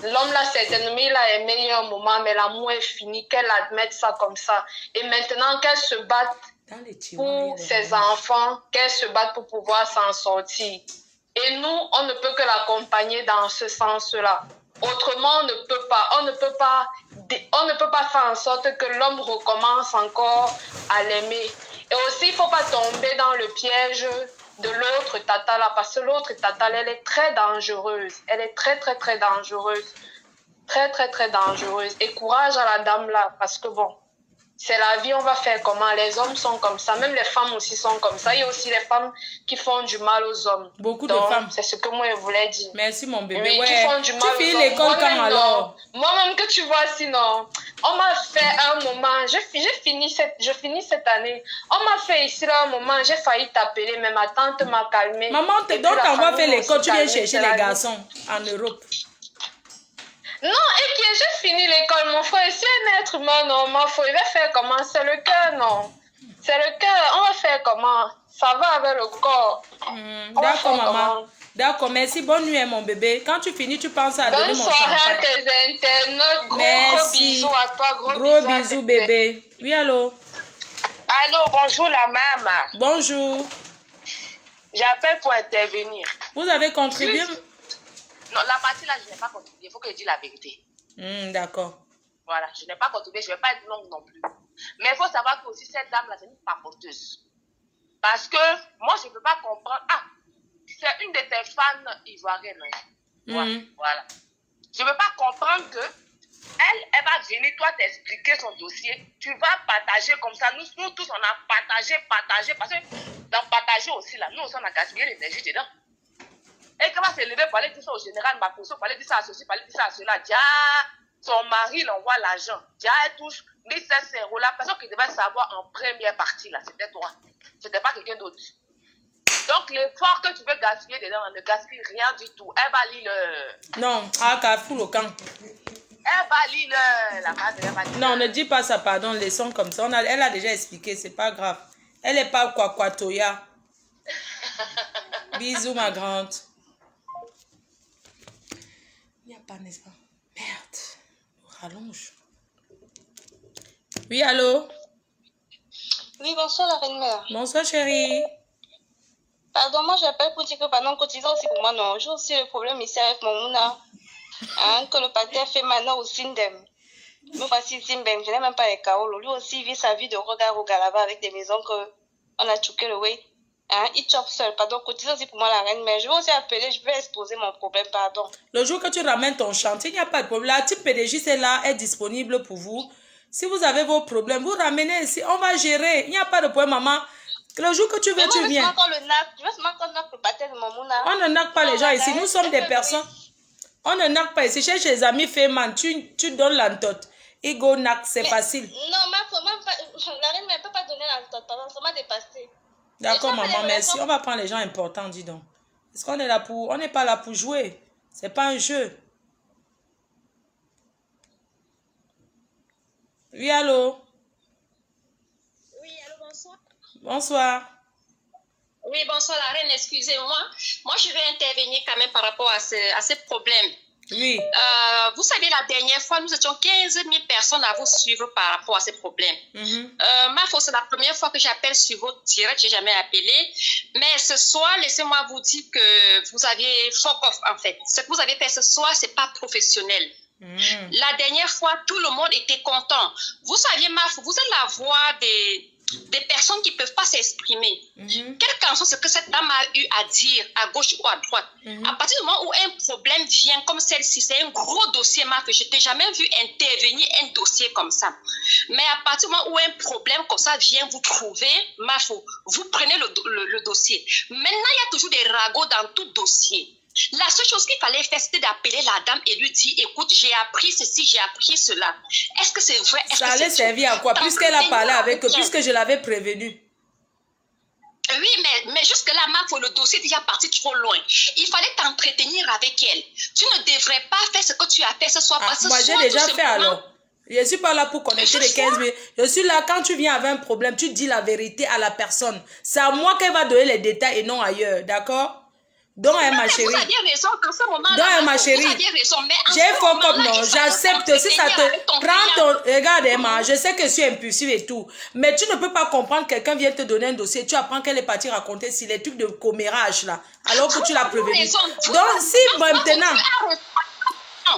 L'homme là, certainement, il a aimé un moment, mais l'amour est fini, qu'elle admette ça comme ça. Et maintenant, qu'elle se batte pour ses enfants, qu'elle se batte pour pouvoir s'en sortir. Et nous, on ne peut que l'accompagner dans ce sens-là. Autrement, on ne peut pas faire en sorte que l'homme recommence encore à l'aimer. Et aussi, il ne faut pas tomber dans le piège de l'autre tata là, parce que l'autre tata là, elle est très dangereuse. Elle est très dangereuse. Très dangereuse. Et courage à la dame là, parce que bon, c'est la vie, on va faire comment? Les hommes sont comme ça, même les femmes aussi sont comme ça. Il y a aussi les femmes qui font du mal aux hommes. Beaucoup de femmes. C'est ce que moi je voulais dire. Merci mon bébé. Oui, ouais. qui font du mal aux hommes. Tu finis l'école quand alors? Moi-même que tu vois sinon, on m'a fait un moment, je finis cette année. On m'a fait ici là un moment, j'ai failli t'appeler, mais ma tante m'a calmée. Maman, donc on va faire l'école, tu viens chercher les garçons en Europe. Non, et que j'ai fini l'école, mon frère. Si un être humain, non, mon frère, il va faire comment? C'est le cœur, non. C'est le cœur. On va faire comment? Ça va avec le corps. D'accord, maman. D'accord, merci. Bonne nuit, mon bébé. Quand tu finis, tu penses à donner mon champagne. Bonne soirée à tes internautes. Gros bisous à toi. Gros bisous, bébé. Oui, allô? Allô, bonjour la maman. Bonjour. J'appelle pour intervenir. Vous avez contribué? Non, la partie là, je n'ai pas contribué. Il faut que je dise la vérité. D'accord. Voilà, je n'ai pas contribué. Je ne vais pas être longue non plus. Mais il faut savoir que aussi cette dame-là, c'est une papoteuse. Parce que moi, je ne peux pas comprendre. Ah, c'est une de tes fans ivoiriennes. Voilà. Je ne peux pas comprendre que elle va venir, toi, t'expliquer son dossier. Tu vas partager comme ça. Nous tous, on a partagé. Parce que dans partager aussi, là, nous aussi, on a gaspillé l'énergie dedans. Et qu'elle va se lever pour aller dire ça au général Makosso, pour aller dire ça à ceci, pour aller dire ça à cela. Déjà, son mari, il envoie l'argent. Déjà, elle touche la personne qui devait savoir en première partie, là, c'était toi. C'était pas quelqu'un d'autre. Donc, l'effort que tu veux gaspiller dedans, ne gaspille rien du tout. Elle va lire le... Non, Carrefour au camp. Elle va lire la base, elle va lire. Non, ne dis pas ça, pardon, laissons comme ça. Elle a déjà expliqué, c'est pas grave. Elle n'est pas Toya. Bisous, ma grande. Il n'y a pas, n'est-ce pas? Merde. Rallonge. Oui, allô? Oui, bonsoir la reine-mère. Bonsoir, chérie. Pardon, moi j'appelle pour dire que pendant cotisant aussi pour moi, non. J'ai aussi le problème ici avec mon mouna. Hein, que le pâté fait maintenant au Sindem. Nous voici ici, je n'ai même pas les Kaolo. Lui aussi il vit sa vie de regard là-bas avec des maisons qu'on a chouqué le way. Hein, il chope seul. Pardon, cotisant aussi pour moi la reine-mère. Je vais aussi appeler, je vais exposer mon problème, pardon. Le jour que tu ramènes ton chantier, il n'y a pas de problème. La type PDJ, c'est là, est disponible pour vous. Si vous avez vos problèmes, vous ramenez ici, on va gérer. Il n'y a pas de problème, maman. Le jour que tu veux, tu viens. Je veux seulement qu'on nappe le pâté de mon mouna. On ne nappe pas les gens ici. Nous sommes des personnes. On ne nappe pas ici. Chez les amis Féman, tu donnes l'entote. Igo naque, c'est facile. Non, la reine ne peut pas donner l'entote. Pardon, ça m'a dépassé. D'accord, maman, merci. On va prendre les gens importants, dis donc. Est-ce qu'on est là pour... On n'est pas là pour jouer. C'est pas un jeu. Oui, allô? Oui, allô, bonsoir. Bonsoir. Oui, bonsoir la reine, excusez-moi. Moi, je vais intervenir quand même par rapport à ce problème. Oui. Vous savez, la dernière fois, nous étions 15 000 personnes à vous suivre par rapport à ces problèmes. Marfo, c'est la première fois que j'appelle sur votre direct, je n'ai jamais appelé. Mais ce soir, laissez-moi vous dire que vous avez fuck off, en fait. Ce que vous avez fait ce soir, ce n'est pas professionnel. La dernière fois, tout le monde était content. Vous saviez, Marfo, vous êtes la voix des personnes qui ne peuvent pas s'exprimer. Quelle canson c'est que cette dame a eu à dire à gauche ou à droite? À partir du moment où un problème vient comme celle-ci, c'est un gros dossier, Marc, je ne t'ai jamais vu intervenir un dossier comme ça. Mais à partir du moment où un problème comme ça vient vous trouver, Marc, vous prenez le dossier. Maintenant, il y a toujours des ragots dans tout dossier. La seule chose qu'il fallait faire, c'était d'appeler la dame et lui dire, écoute, j'ai appris ceci, j'ai appris cela. Est-ce que c'est vrai? Ça allait servir à quoi? Puisqu'elle a parlé avec eux, puisque je l'avais prévenue. Oui, mais jusque-là, Marc, le dossier est déjà parti trop loin. Il fallait t'entretenir avec elle. Tu ne devrais pas faire ce que tu as fait ce soir. Moi, j'ai déjà fait alors. Je ne suis pas là pour connecter les 15 000. Je suis là, quand tu viens avec un problème, tu dis la vérité à la personne. C'est à moi qu'elle va donner les détails et non ailleurs, d'accord? Donc, ma chérie. Vous aviez raison en ce moment. Donc, ma chérie. J'ai faux comme non. J'accepte. Si ça te prend ton. Regarde, Emma, je sais que je suis impulsive et tout. Mais tu ne peux pas comprendre. Quelqu'un vient te donner un dossier. Tu apprends qu'elle est partie raconter si les trucs de commérage là. Alors que tu l'as prévenu. Donc, si maintenant.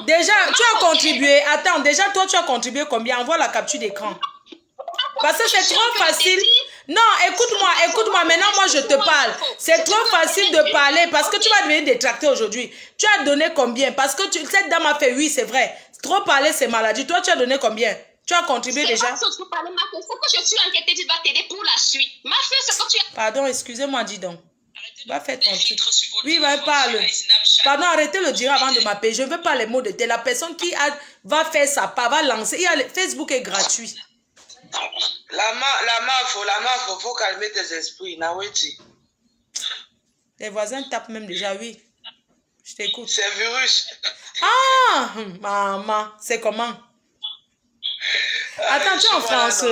Déjà, tu as contribué. Attends, déjà, toi, tu as contribué combien? Envoie la capture d'écran. Parce que c'est trop facile. Non, écoute-moi, maintenant moi je te parle. C'est trop facile de parler parce que tu vas devenir détracté aujourd'hui. Tu as donné combien? Parce que cette dame a fait oui, c'est vrai. Trop parler, c'est maladie. Toi, tu as donné combien? Tu as contribué déjà? C'est que je suis enquêtée, tu vas t'aider pour la suite. Ma fille, c'est que tu as... Pardon, excusez-moi, dis donc. Va faire ton truc. Oui, va parler. Pardon, arrêtez le dire avant de m'appeler. Je ne veux pas les mots de thé. La personne qui va faire sa part, va lancer. Facebook est gratuit. La MAF, faut calmer tes esprits, Naweti. Les voisins tapent même déjà, oui. Je t'écoute. C'est virus. Ah, maman, c'est comment? Attends, tu es en France.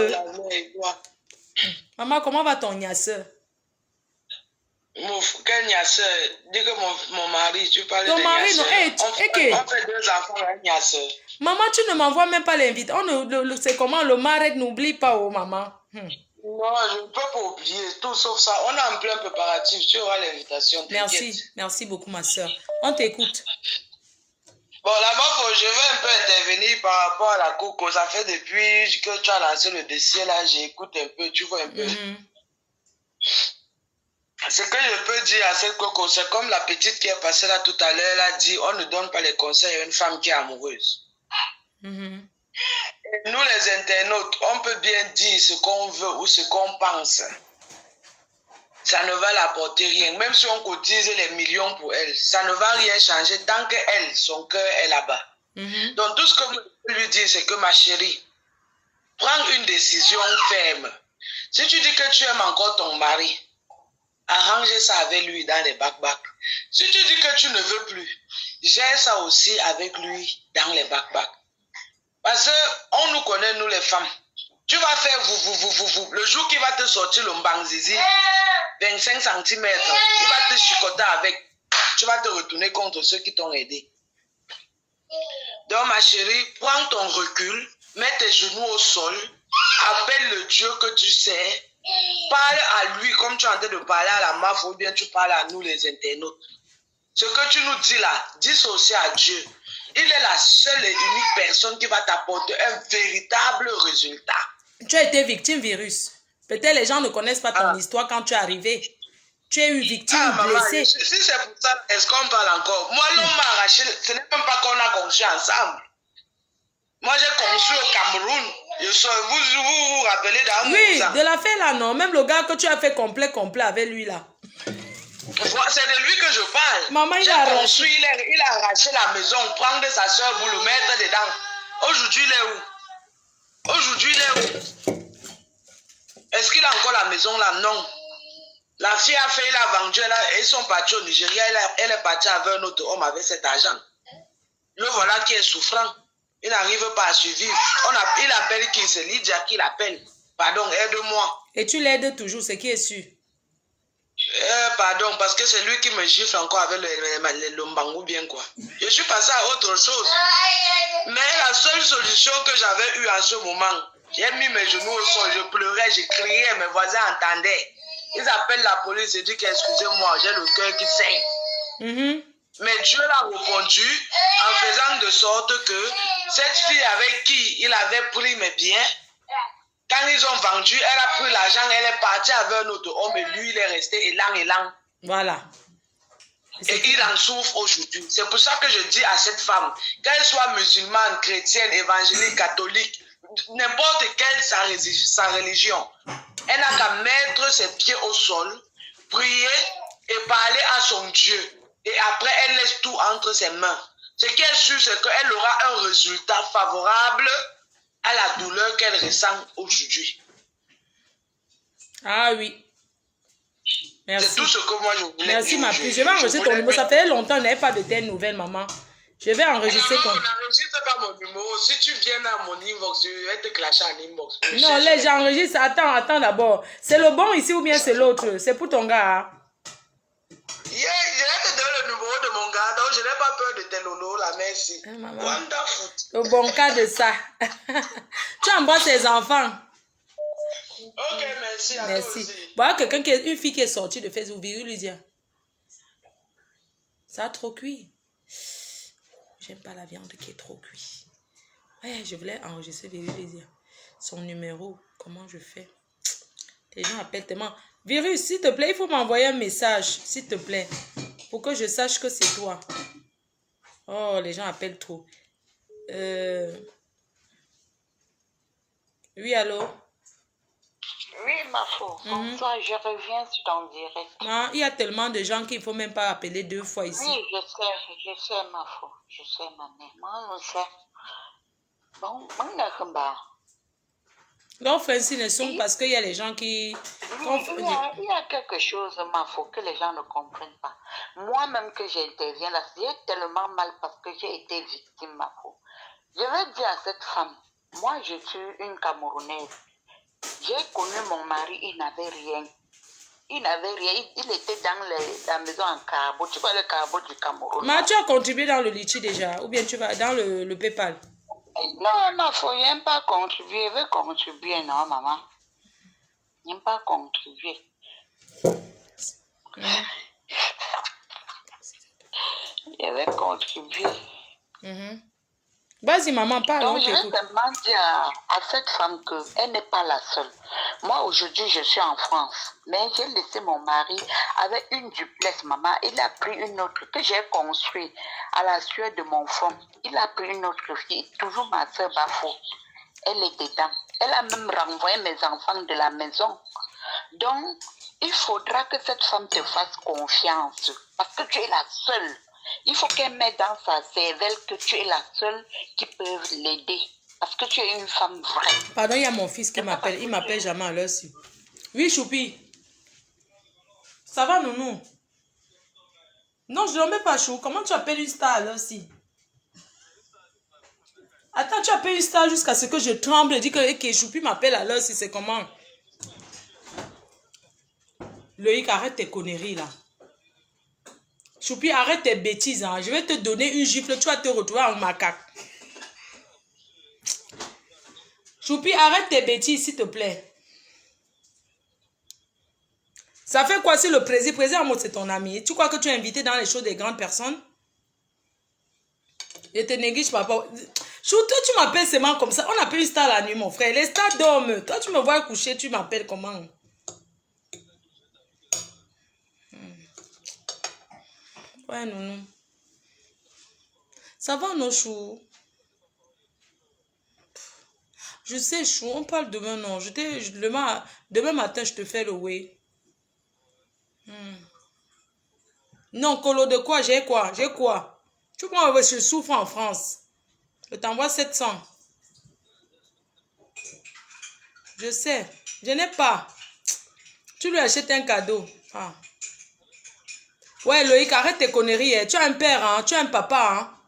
Maman, comment va ton gnasseur? Quel gnasseur? Dis que mon mari, tu parles de ton mari, non, on fait 2 enfants, un gnasseur. Maman, tu ne m'envoies même pas l'invite. C'est comment le mari n'oublie pas, oh maman. Non, je ne peux pas oublier tout sauf ça. On est en plein préparatif. Tu auras l'invitation. Merci beaucoup, ma soeur. On t'écoute. Bon, là-bas, je vais un peu intervenir par rapport à la coco. Ça fait depuis que tu as lancé le dossier là, j'écoute un peu, tu vois un peu. Ce que je peux dire à cette coco, c'est comme la petite qui est passée là tout à l'heure, elle a dit, on ne donne pas les conseils à une femme qui est amoureuse. Et nous les internautes, on peut bien dire ce qu'on veut ou ce qu'on pense. Ça ne va l'apporter rien. Même si on cotise les millions pour elle, ça ne va rien changer tant que son cœur est là-bas. Donc tout ce que je peux lui dire, c'est que ma chérie, prends une décision ferme. Si tu dis que tu aimes encore ton mari, arrange ça avec lui dans les back-back. Si tu dis que tu ne veux plus, gère ça aussi avec lui dans les back-back. Parce qu'on nous connaît, nous les femmes. Tu vas faire vous. Le jour qu'il va te sortir le mbangzizi, 25 cm, il va te chicoter avec. Tu vas te retourner contre ceux qui t'ont aidé. Donc ma chérie, prends ton recul, mets tes genoux au sol, appelle le Dieu que tu sais, parle à lui comme tu es en train de parler à la MAF ou bien tu parles à nous les internautes. Ce que tu nous dis là, dis ça aussi à Dieu. Il est la seule et unique personne qui va t'apporter un véritable résultat. Tu as été victime virus. Peut-être les gens ne connaissent pas ton histoire quand tu es arrivé. Tu es une victime blessée. Si c'est pour ça, est-ce qu'on parle encore? Moi, l'homme m'a arraché. Ce n'est même pas qu'on a construit ensemble. Moi, j'ai construit au Cameroun. Vous vous rappelez d'un Oui, de la fait là, non. Même le gars que tu as fait complet avec lui là. C'est de lui que je parle. Maman, il a construit, il a arraché la maison, prendre sa soeur pour le mettre dedans. Aujourd'hui, il est où? Aujourd'hui, il est où? Est-ce qu'il a encore la maison là? Non. La fille a fait, il a vendu, ils sont partis au Nigeria, elle est partie avec un autre homme avec cet argent. Le voilà qui est souffrant. Il n'arrive pas à survivre. Il appelle qui? C'est Lydia qui l'appelle. Pardon, aide-moi. Et tu l'aides toujours, c'est qui est sûr? Pardon, parce que c'est lui qui me gifle encore avec le mbangou bien quoi. Je suis passé à autre chose. Mais la seule solution que j'avais eue en ce moment, j'ai mis mes genoux au sol, je pleurais, je criais, mes voisins entendaient. Ils appellent la police et disent qu'excusez-moi, j'ai le cœur qui saigne. Mais Dieu l'a répondu en faisant de sorte que cette fille avec qui il avait pris mes biens, quand ils ont vendu, elle a pris l'argent, elle est partie avec un autre homme et lui, il est resté élan. Voilà. Et il en souffre aujourd'hui. C'est pour ça que je dis à cette femme, qu'elle soit musulmane, chrétienne, évangélique, catholique, n'importe quelle sa religion, elle n'a qu'à mettre ses pieds au sol, prier et parler à son Dieu. Et après, elle laisse tout entre ses mains. Ce qui est sûr, c'est qu'elle aura un résultat favorable à la douleur qu'elle ressent aujourd'hui. Ah oui. Merci. C'est tout ce que moi je voulais. Merci ma fille. Je vais enregistrer ton numéro. Ça fait longtemps qu'on n'avait pas de telles nouvelles, maman. Je vais enregistrer ton... Non, n'enregistre pas mon numéro. Si tu viens à mon inbox, je vais te clasher en inbox. Non, là, j'enregistre. Attends d'abord. C'est le bon ici ou bien c'est l'autre? C'est pour ton gars. Je vais te donner le numéro de mon gars, donc je n'ai pas peur de tes lolos, là, merci. Wonderful. Le bon cas de ça. Tu embrasses tes enfants. Ok, merci à toi aussi. Voilà une fille qui est sortie de Facebook, Lydia. Ça a trop cuit. J'aime pas la viande qui est trop cuite. Ouais, je voulais enregistrer Lydia. Son numéro, comment je fais? Les gens appellent tellement. Virus, s'il te plaît, il faut m'envoyer un message, s'il te plaît, pour que je sache que c'est toi. Oh, les gens appellent trop. Oui, allô? Oui, ma fille. Bonsoir, je reviens sur ton direct. Non, il y a tellement de gens qu'il ne faut même pas appeler 2 fois ici. Oui, je sais, ma fille. Je sais, ma mère. Moi, je sais. Bon, donc, Francis ne sont parce qu'il y a les gens qui... Il y a quelque chose, ma fille, que les gens ne comprennent pas. Moi-même que j'interviens là, j'ai tellement mal parce que j'ai été victime, ma fille. Je vais dire à cette femme, moi, je suis une Camerounaise. J'ai connu mon mari, il n'avait rien. Il était dans la maison en carbo. Tu vois le carbo du Cameroun. Mais tu as contribué dans le litchi déjà? Ou bien tu vas dans le PayPal? Non, il faut même pas contribuer. Je vais contribuer, non, maman. Je n'aime pas contribuer. Je vais contribuer. Vas-y, maman, parle. Donc, je vais seulement dire à cette femme qu'elle n'est pas la seule. Moi, aujourd'hui, je suis en France. Mais j'ai laissé mon mari avec une duplex, maman. Il a pris une autre que j'ai construite à la sueur de mon front. Il a pris une autre fille, toujours ma soeur Bafo. Elle est dedans. Elle a même renvoyé mes enfants de la maison. Donc, il faudra que cette femme te fasse confiance. Parce que tu es la seule. Il faut qu'elle mette dans sa cervelle que tu es la seule qui peut l'aider. Parce que tu es une femme vraie. Pardon, il y a mon fils qui m'appelle. Il m'appelle jamais à l'heure-ci. Oui, Choupi. Ça va, Nounou? Non, je ne dormais pas, Chou. Comment tu appelles une star à l'heure-ci? Attends, tu appelles une star jusqu'à ce que je tremble et dis que Choupi m'appelle à l'heure-ci. C'est comment? Loïc, arrête tes conneries, là. Choupi, arrête tes bêtises. Hein. Je vais te donner une gifle. Tu vas te retrouver en macaque. Choupi, arrête tes bêtises, s'il te plaît. Ça fait quoi si le président, c'est ton ami? Tu crois que tu es invité dans les shows des grandes personnes? Je te néglige pas. Chou, toi, tu m'appelles seulement comme ça. On appelle une star la nuit, mon frère. Les stars dorment. Toi, tu me vois coucher, tu m'appelles comment? Ouais, non. Ça va, non, Chou? Je sais, Chou, on parle demain, non. Demain matin, je te fais le way. Non, Colo, de quoi? J'ai quoi? J'ai quoi? Tu crois que je souffre en France? Je t'envoie 700. Je sais. Je n'ai pas. Tu lui achètes un cadeau. Ah. Ouais, Loïc, arrête tes conneries. Hein. Tu as un père, hein? Tu as un papa. Hein?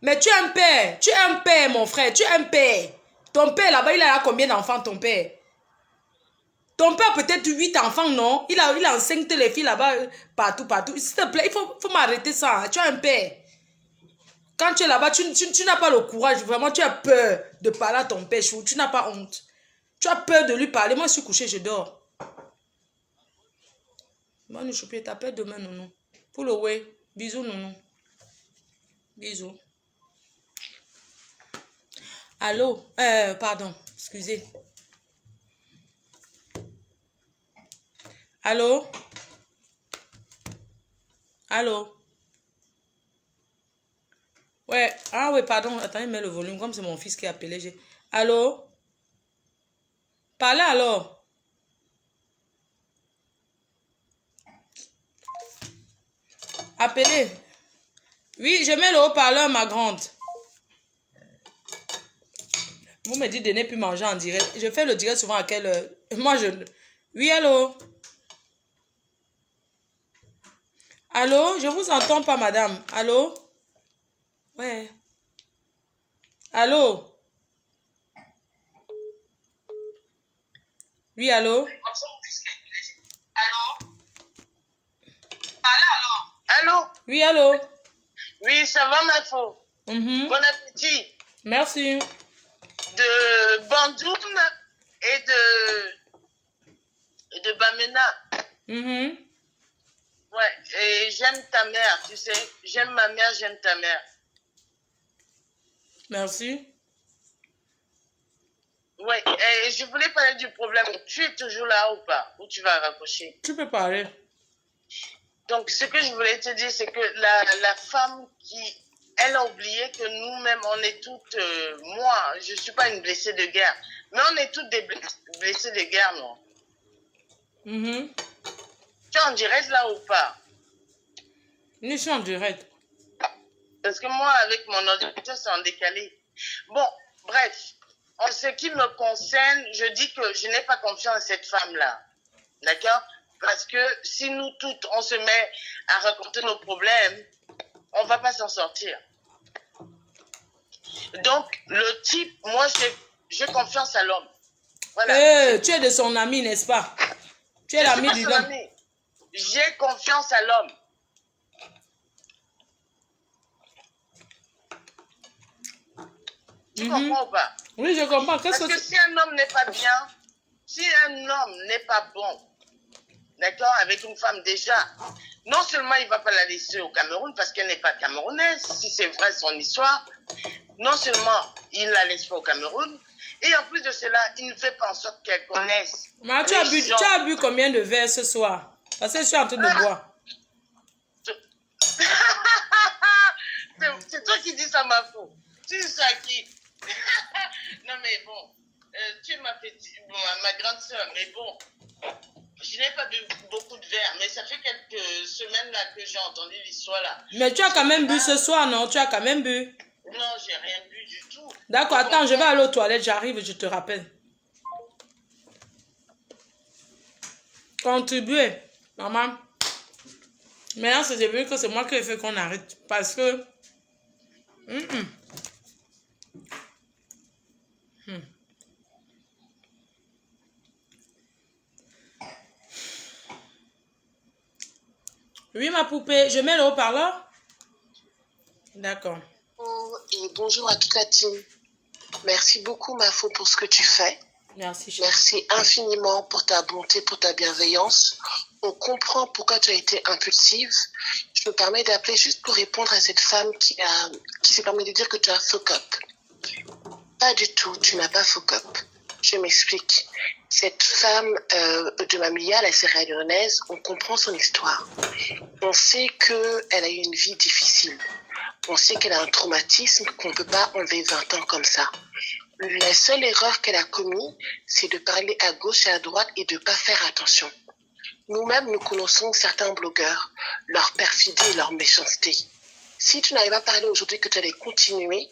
Mais tu as un père. Tu es un père, mon frère. Tu es un père. Ton père, là-bas, il a combien d'enfants, ton père? Ton père a peut-être 8 enfants, non? Il enseigne les filles là-bas, partout. S'il te plaît, il faut m'arrêter ça. Hein. Tu as un père. Quand tu es là-bas, tu n'as pas le courage. Vraiment, tu as peur de parler à ton père. Tu n'as pas honte. Tu as peur de lui parler. Moi, je suis couché, je dors. Moi, nous choper, t'appelles demain, Nounou. Pour le way. Bisous, Nounou. Bisous. Allô? Pardon. Excusez. Allô? Allô? Ouais. Ah ouais, pardon. Attendez, mets le volume. Comme c'est mon fils qui a appelé. Allô? Parlez alors. Appelez. Oui, je mets le haut-parleur, ma grande. Vous me dites de ne plus manger en direct. Je fais le direct souvent à quelle heure? Moi, je... Oui, allô? Allô? Je vous entends pas, madame. Allô? Ouais. Allô? Oui, allô? Allô? Allô? Oui, allô? Oui, ça va, ma faux? Bon appétit. Merci. De Bandoum et de Bamena. Ouais, et j'aime ta mère, tu sais. J'aime ma mère, j'aime ta mère. Merci. Ouais, et je voulais parler du problème. Tu es toujours là ou pas? Ou tu vas raccrocher? Tu peux parler. Donc, ce que je voulais te dire, c'est que la femme qui... Elle a oublié que nous-mêmes, on est toutes... moi, je ne suis pas une blessée de guerre. Mais on est toutes des blessés de guerre, non? Tu es en direct là ou pas? Je suis en direct. Parce que moi, avec mon ordinateur, c'est en décalé. Bon, bref. En ce qui me concerne, je dis que je n'ai pas confiance en cette femme-là. D'accord? Parce que si nous toutes, on se met à raconter nos problèmes, on ne va pas s'en sortir. Donc, le type, moi, j'ai confiance à l'homme. Voilà. Tu es de son ami, n'est-ce pas? Tu es l'ami du homme. J'ai confiance à l'homme. Tu comprends ou pas? Oui, je comprends. Parce que si un homme n'est pas bien, si un homme n'est pas bon, d'accord, avec une femme déjà, non seulement il ne va pas la laisser au Cameroun parce qu'elle n'est pas camerounaise, si c'est vrai son histoire, non seulement il ne la laisse pas au Cameroun, et en plus de cela, il ne fait pas en sorte qu'elle connaisse. Mais tu as bu combien de verres ce soir? Parce que je suis en train de boire. C'est toi qui dis ça, ma faux. Tu dis ça à qui? Non mais bon, tu es ma grande soeur, mais bon, je n'ai pas bu beaucoup de verre, mais ça fait quelques semaines là que j'ai entendu l'histoire là. Mais tu as quand même bu ce soir, non? Tu as quand même bu. Non, j'ai rien vu du tout. D'accord, attends, je vais aller aux toilettes, j'arrive, je te rappelle. Contribuer, maman. Maintenant, c'est devenu que c'est moi qui ai fait qu'on arrête. Parce que... Oui, ma poupée, je mets le haut-parleur. D'accord. Et bonjour à toute la team. Merci beaucoup, Mafo, pour ce que tu fais. Merci, chérie. Merci infiniment pour ta bonté, pour ta bienveillance. On comprend pourquoi tu as été impulsive. Je me permets d'appeler juste pour répondre à cette femme qui s'est permis de dire que tu as fuck up. Pas du tout, tu n'as pas fuck up. Je m'explique. Cette femme de Mamia, la Sierra Leonaise, on comprend son histoire. On sait qu'elle a eu une vie difficile. On sait qu'elle a un traumatisme qu'on ne peut pas enlever 20 ans comme ça. La seule erreur qu'elle a commise, c'est de parler à gauche et à droite et de ne pas faire attention. Nous-mêmes, nous connaissons certains blogueurs, leur perfidie et leur méchanceté. Si tu n'avais pas parlé aujourd'hui que tu allais continuer,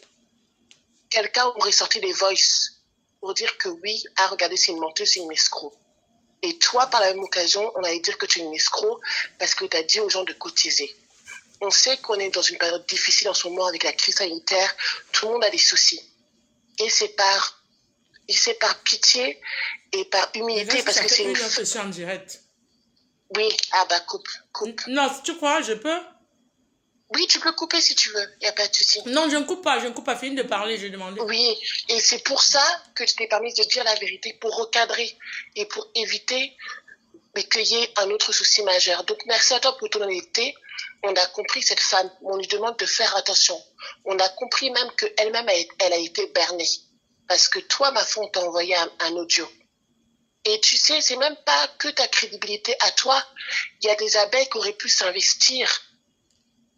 quelqu'un aurait sorti des voices pour dire que oui, regardez, c'est une menteuse, c'est une escroc. Et toi, par la même occasion, on allait dire que tu es une escroc parce que tu as dit aux gens de cotiser. On sait qu'on est dans une période difficile en ce moment avec la crise sanitaire. Tout le monde a des soucis. Et c'est par pitié et par humilité parce que c'est une... Je suis en direct. Oui, coupe. Non, si tu crois, je peux? Oui, tu peux couper si tu veux, il n'y a pas de souci. Non, je ne coupe pas, fini de parler, j'ai demandé. Oui, et c'est pour ça que je t'ai permis de dire la vérité, pour recadrer et pour éviter qu'il y ait un autre souci majeur. Donc, merci à toi pour ton honnêteté. On a compris cette femme, on lui demande de faire attention. On a compris même qu'elle-même, elle a été bernée. Parce que toi, ma fille, on t'a envoyé un audio. Et tu sais, c'est même pas que ta crédibilité à toi. Il y a des abeilles qui auraient pu s'investir.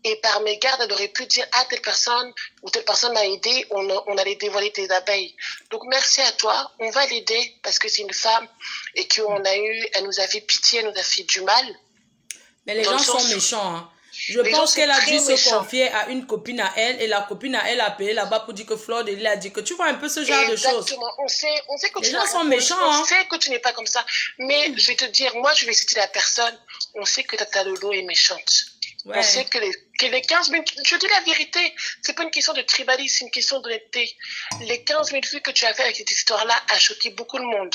Et par mégarde, elle aurait pu dire « Ah, telle personne ou telle personne m'a aidé, on allait dévoiler tes abeilles. » Donc, merci à toi. On va l'aider parce que c'est une femme et elle nous a fait pitié, elle nous a fait du mal. Mais les gens sont méchants, hein. Je pense qu'elle a dû se confier à une copine à elle et la copine à elle a appelé là-bas pour dire que Flore de Lille a dit que tu vois un peu ce genre de choses. Exactement. On sait que les gens sont méchants. On sait que tu n'es pas comme ça. Mais je vais te dire, moi je vais citer la personne. On sait que Tata Lolo est méchante. Ouais. On sait que les 15 000... Je dis la vérité. C'est pas une question de tribalisme, c'est une question d'honnêteté. Les 15 000 vues que tu as fait avec cette histoire-là a choqué beaucoup de monde.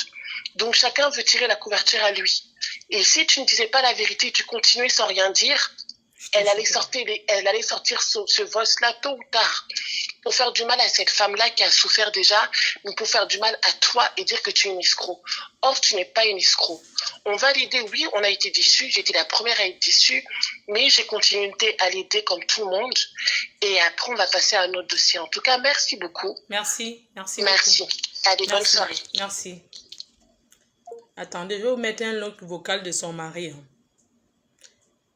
Donc chacun veut tirer la couverture à lui. Et si tu ne disais pas la vérité, tu continuais sans rien dire, elle allait sortir ce voice-là tôt ou tard pour faire du mal à cette femme-là qui a souffert déjà, mais pour faire du mal à toi et dire que tu es une escroc. Or, tu n'es pas une escroc. On va l'aider, oui, on a été déçus, j'étais la première à être déçue, mais j'ai continué à l'aider comme tout le monde. Et après, on va passer à un autre dossier. En tout cas, merci beaucoup. Merci beaucoup. Allez, bonne soirée. Merci. Attendez, je vais vous mettre un autre vocal de son mari.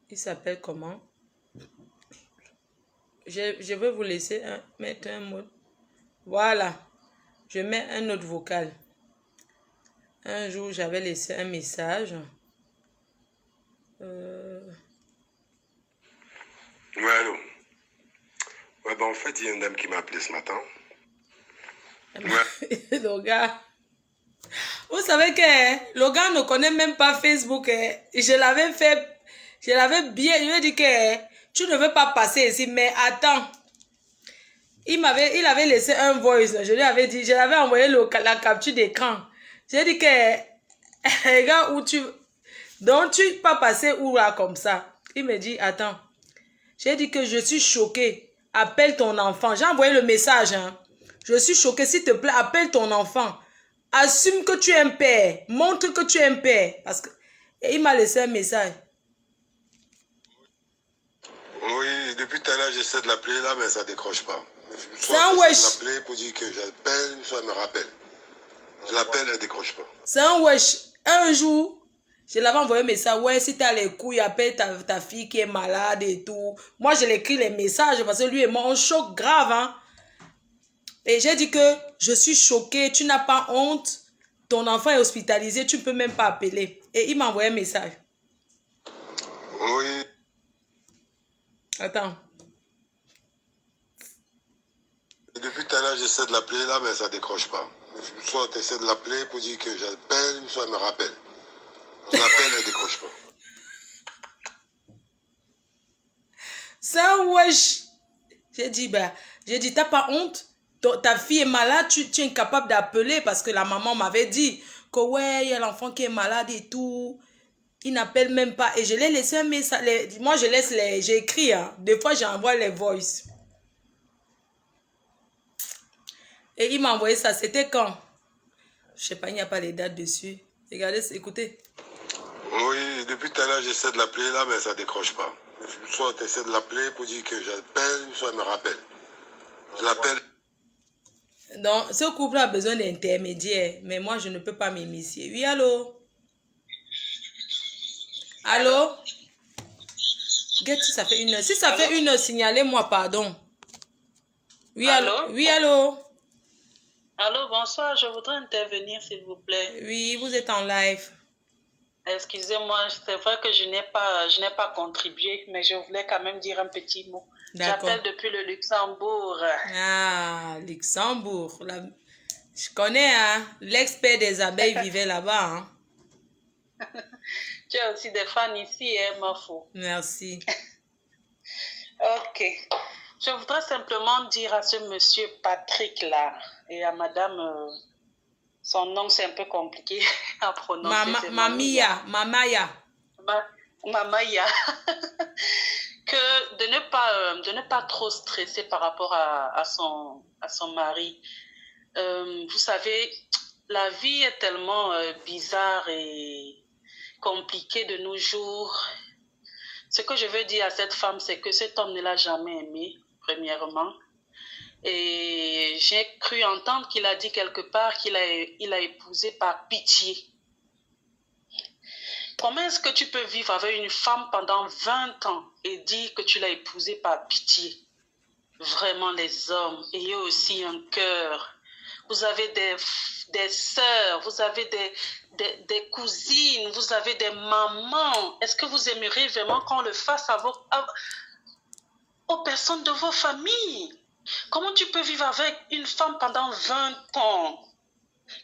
Il s'appelle comment? Je vais vous laisser mettre un mot. Voilà. Je mets un autre vocal. Un jour, j'avais laissé un message. Ouais, allô? Ouais, en fait, il y a une dame qui m'a appelé ce matin. Ouais. Le gars... Vous savez que le gars ne connaît même pas Facebook. Je l'avais bien, je lui ai dit que tu ne veux pas passer ici, mais attends. Il avait laissé un voice, je lui avais dit, je l'avais envoyé la capture d'écran. J'ai dit que, regarde où tu... Donc tu peux pas passer où là comme ça. Il me dit, attends. J'ai dit que je suis choquée. Appelle ton enfant. J'ai envoyé le message. Hein. Je suis choquée, s'il te plaît, appelle ton enfant. Assume que tu es un père. Montre que tu es un père. Parce que... Et il m'a laissé un message. Oui, depuis tout à l'heure, j'essaie de l'appeler là, mais ça ne décroche pas. C'est un wesh. Je l'appeler pour dire que j'appelle, soit elle me rappelle. Je l'appelle, elle ne décroche pas. C'est un wesh. Un jour, je l'avais envoyé un message. Ouais, si tu as les couilles, appelle ta fille qui est malade et tout. Moi, je l'écris les messages parce que lui et moi, on choque grave. Hein? Et j'ai dit que je suis choquée. Tu n'as pas honte. Ton enfant est hospitalisé. Tu ne peux même pas appeler. Et il m'a envoyé un message. Oui. Attends. l'heure, j'essaie de l'appeler là, mais ça décroche pas. Soit tu essaies de l'appeler pour dire que j'appelle, soit elle me rappelle. Je l'appelle, elle décroche pas. Ça, wesh. J'ai dit, t'as pas honte? Ta fille est malade, tu es incapable d'appeler parce que la maman m'avait dit que ouais, il y a l'enfant qui est malade et tout. Il n'appelle même pas. Et je l'ai laissé un message. Moi, j'ai écrit. Hein. Des fois, j'envoie les voice. Et il m'a envoyé ça. C'était quand? Je sais pas, il n'y a pas les dates dessus. Regardez, écoutez. Oui, depuis tout à l'heure, j'essaie de l'appeler là, mais ça décroche pas. Soit tu essaies de l'appeler pour dire que j'appelle, soit elle me rappelle. Je l'appelle. Donc, ce couple a besoin d'intermédiaires, mais moi, je ne peux pas m'initier. Oui, allô? Allô? Get, ça fait une heure. Si ça fait une heure, signalez-moi, pardon. Oui, allô? Oui, allô? Allô, bonsoir, je voudrais intervenir, s'il vous plaît. Oui, vous êtes en live. Excusez-moi, c'est vrai que je n'ai pas contribué, mais je voulais quand même dire un petit mot. J'appelle depuis le Luxembourg. Ah, Luxembourg. Je connais, hein. L'expert des abeilles vivait là-bas, hein. Tu as aussi des fans ici, hein, ma foi. Merci. Ok. Je voudrais simplement dire à ce monsieur Patrick-là et à madame... son nom, c'est un peu compliqué à prononcer. Mamaya. Mamaya. Que de ne pas trop stresser par rapport à son mari. Vous savez, la vie est tellement bizarre et compliquée de nos jours. Ce que je veux dire à cette femme, c'est que cet homme ne l'a jamais aimée, premièrement. Et j'ai cru entendre qu'il a dit quelque part qu'il a épousé par pitié. Comment est-ce que tu peux vivre avec une femme pendant 20 ans et dire que tu l'as épousée par pitié? Vraiment, les hommes, ayez aussi un cœur. Vous avez des sœurs, vous avez des cousines, vous avez des mamans. Est-ce que vous aimeriez vraiment qu'on le fasse aux personnes de vos familles? Comment tu peux vivre avec une femme pendant 20 ans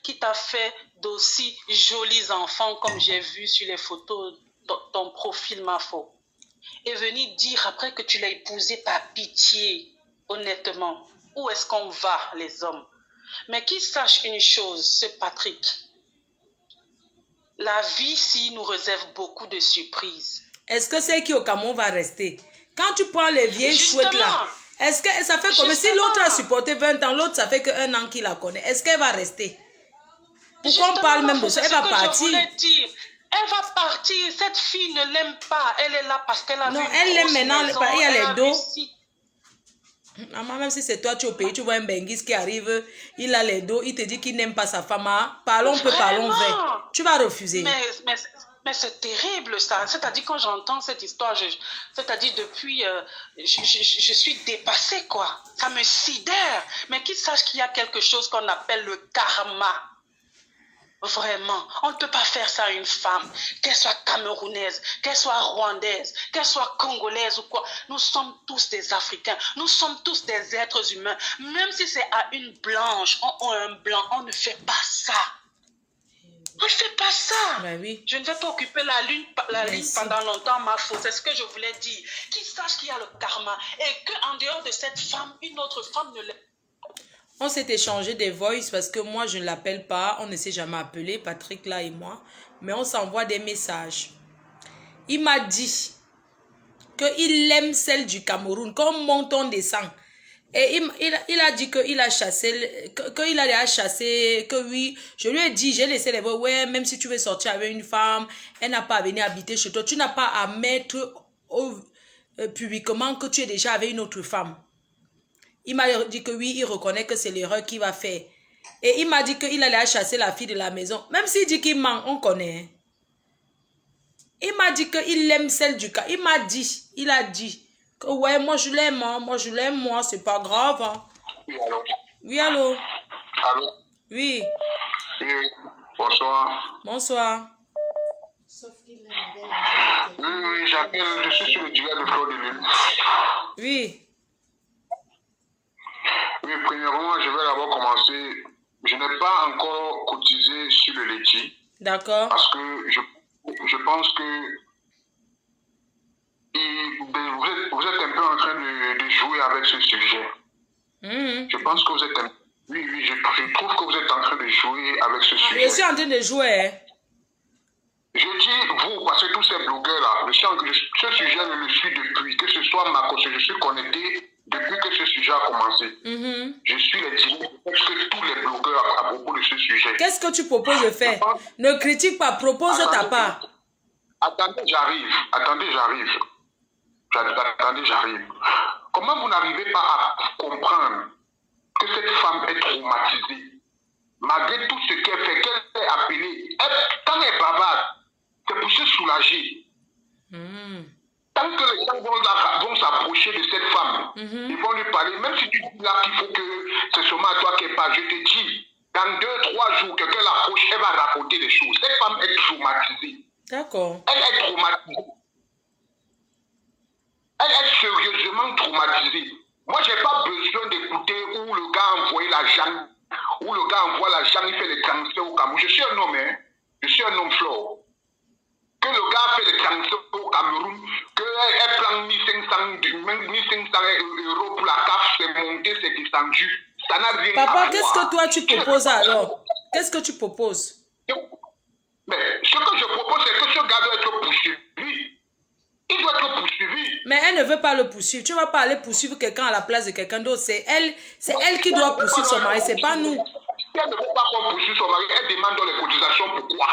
qui t'a fait d'aussi jolis enfants comme j'ai vu sur les photos de ton profil, ma foi, et venir dire après que tu l'as épousée par pitié, honnêtement, où est-ce qu'on va, les hommes? Mais qu'il sache une chose, ce Patrick, la vie ici nous réserve beaucoup de surprises. Est-ce que c'est qui au Cameroun va rester? Quand tu prends les vieilles chouettes là, est-ce que ça fait comme si l'autre a supporté 20 ans, l'autre ça fait que 1 an qu'il la connaît? Est-ce qu'elle va rester? Pourquoi on parle même de ça? Elle va partir. Elle va partir. Cette fille ne l'aime pas. Elle est là parce qu'elle a vu. Non, elle l'aime maintenant. Il y a les dos. Maman, même si c'est toi, tu es au pays, tu vois un Benguis qui arrive, il a les dos, il te dit qu'il n'aime pas sa femme. Parlons peu, parlons vrai. Tu vas refuser. Mais c'est terrible ça. C'est-à-dire quand j'entends cette histoire, c'est-à-dire depuis, je suis dépassée quoi. Ça me sidère. Mais qu'il sache qu'il y a quelque chose qu'on appelle le karma. Vraiment, on ne peut pas faire ça à une femme, qu'elle soit camerounaise, qu'elle soit rwandaise, qu'elle soit congolaise ou quoi. Nous sommes tous des Africains, nous sommes tous des êtres humains. Même si c'est à une blanche ou un blanc, on ne fait pas ça. On ne fait pas ça. Ben oui. Je ne vais pas occuper la ligne pendant longtemps, ma faute. C'est ce que je voulais dire. Qu'il sache qu'il y a le karma et qu'en dehors de cette femme, une autre femme ne l'aime. On s'est échangé des voices parce que moi, je ne l'appelle pas. On ne s'est jamais appelé, Patrick là et moi. Mais on s'envoie des messages. Il m'a dit qu'il aime celle du Cameroun. Comme monte, on descend. Et il a dit qu'il a chassé, qu'il a déjà chassé, que oui. Je lui ai dit, j'ai laissé les voix. Ouais, même si tu veux sortir avec une femme, elle n'a pas à venir habiter chez toi. Tu n'as pas à mettre publiquement que tu es déjà avec une autre femme. Il m'a dit que oui, il reconnaît que c'est l'erreur qu'il va faire. Et il m'a dit qu'il allait chasser la fille de la maison. Même s'il dit qu'il ment, on connaît. Il m'a dit qu'il aime celle du cas. Il a dit que ouais, moi je l'aime, moi, c'est pas grave. Hein. Oui, allô? Oui, allô? Allô? Oui. Oui, bonsoir. Bonsoir. Oui, j'appelle, je suis sur le duel de Fleur de Lune. Oui. Oui, premièrement, je vais d'abord commencer. Je n'ai pas encore cotisé sur le Litchi. D'accord. Parce que je pense que vous êtes un peu en train de jouer avec ce sujet. Je pense que vous êtes un... Oui, je trouve que vous êtes en train de jouer avec ce sujet. Je suis en train de jouer. Hein. Je dis vous, parce que tous ces blogueurs-là, ce sujet, je le suis depuis, que ce soit ma cause, je suis connecté depuis que ce sujet a commencé. Je suis les directs que tous les blogueurs à propos de ce sujet. Qu'est-ce que tu proposes de faire? Ne critique pas, propose ta part. Attendez, j'arrive. Comment vous n'arrivez pas à comprendre que cette femme est traumatisée? Malgré tout ce qu'elle fait, qu'elle est appelée, quand elle bavarde, c'est pour se soulager. Tant que les gens vont s'approcher de cette femme, ils vont lui parler, même si tu dis là qu'il faut que c'est seulement à toi qu'elle parle, je te dis, dans 2-3 jours, quelqu'un l'approche, elle va raconter des choses. Cette femme est traumatisée. D'accord. Elle est traumatisée. Elle est sérieusement traumatisée. Moi, je n'ai pas besoin d'écouter où le gars a envoyé l'argent, où le gars envoie l'argent, il fait les transferts au Cameroun. Je suis un homme, hein. Je suis un homme fort. Que le gars fait les transferts au Cameroun, qu'elle prend 1500 euros pour la CAF, c'est monté, c'est descendu. Ça n'a rien à voir. Papa, qu'est-ce que toi tu proposes alors? Qu'est-ce que tu proposes? Mais ce que je propose, c'est que ce gars doit être poursuivi. Il doit être poursuivi. Mais elle ne veut pas le poursuivre. Tu ne vas pas aller poursuivre quelqu'un à la place de quelqu'un d'autre. C'est elle qui doit poursuivre son mari, c'est pas nous. Si elle ne veut pas qu'on poursuive son mari, elle demande dans les cotisations pourquoi.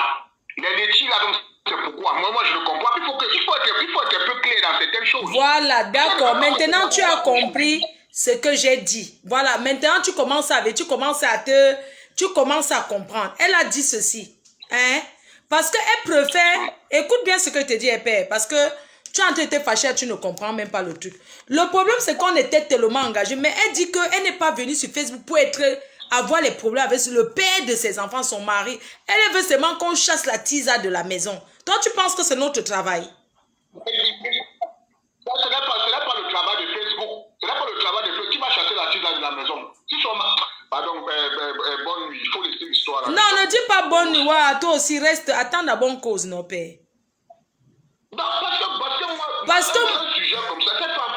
Les laitiers là, donc, c'est pourquoi. Moi, je ne comprends pas. Il faut être un peu clair dans certaines choses. Voilà, d'accord. Maintenant, tu as compris ce que j'ai dit. Voilà, maintenant, tu commences à comprendre. Elle a dit ceci. Hein? Parce qu'elle préfère... Écoute bien ce que je te dis, père. Parce que tu as été fâché, tu ne comprends même pas le truc. Le problème, c'est qu'on était tellement engagés. Mais elle dit qu'elle n'est pas venue sur Facebook pour avoir les problèmes avec le père de ses enfants, son mari. Elle veut seulement qu'on chasse la tisa de la maison. Toi, tu penses que c'est notre travail? Ce n'est pas le travail de Facebook. Ce n'est pas le travail de Facebook. Qui va chasser la tisa de la maison? Si son mari... Pardon, bonne nuit. Il faut laisser l'histoire. Non, ne dis pas bonne nuit. Ouais, toi aussi, reste. Attends la bonne cause, non, père. Non, parce que un sujet comme ça, cette femme,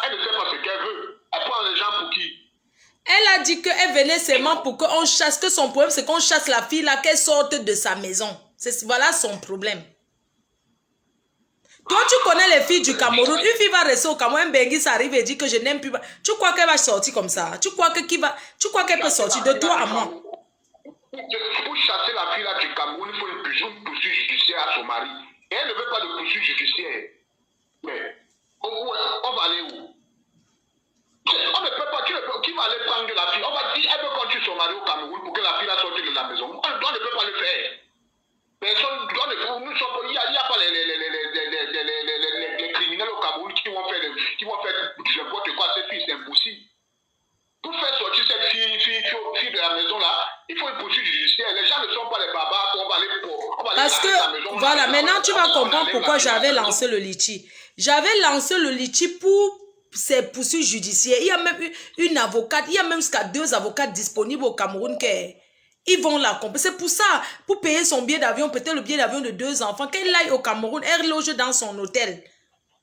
elle ne sait pas ce qu'elle veut. Elle prend les gens pour qui? Elle a dit qu'elle venait seulement pour qu'on chasse, que son problème, c'est qu'on chasse la fille là, qu'elle sorte de sa maison. Voilà son problème. Toi, tu connais les filles du Cameroun. Une fille va rester au Cameroun, un Benguis arrive et dit que je n'aime plus. Tu crois qu'elle va sortir comme ça? Tu crois qu'elle peut sortir de toi à moi? Pour chasser la fille là du Cameroun, il faut une poursuite judiciaire à son mari. Et elle ne veut pas de poursuite judiciaire. Mais on va aller où? On ne peut pas, qui va aller prendre la fille? On va dire, elle veut qu'on tue son mari au Cameroun pour que la fille la sorte de la maison. On ne peut pas le faire. Personne, il n'y a pas les criminels au Cameroun qui vont faire n'importe quoi à cette fille, c'est impossible. Pour faire sortir cette fille de la maison là, il faut une poursuite judiciaire. Les gens ne sont pas les barbares, on va aller pour. Parce que, voilà, maintenant tu vas comprendre pourquoi j'avais lancé le litchi. J'avais lancé le litchi pour ces poursuites judiciaires. Il y a même une avocate, il y a même jusqu'à 2 avocates disponibles au Cameroun ils vont la comprendre. C'est pour ça, pour payer son billet d'avion, peut-être le billet d'avion de 2 enfants, qu'elle aille au Cameroun, elle loge dans son hôtel.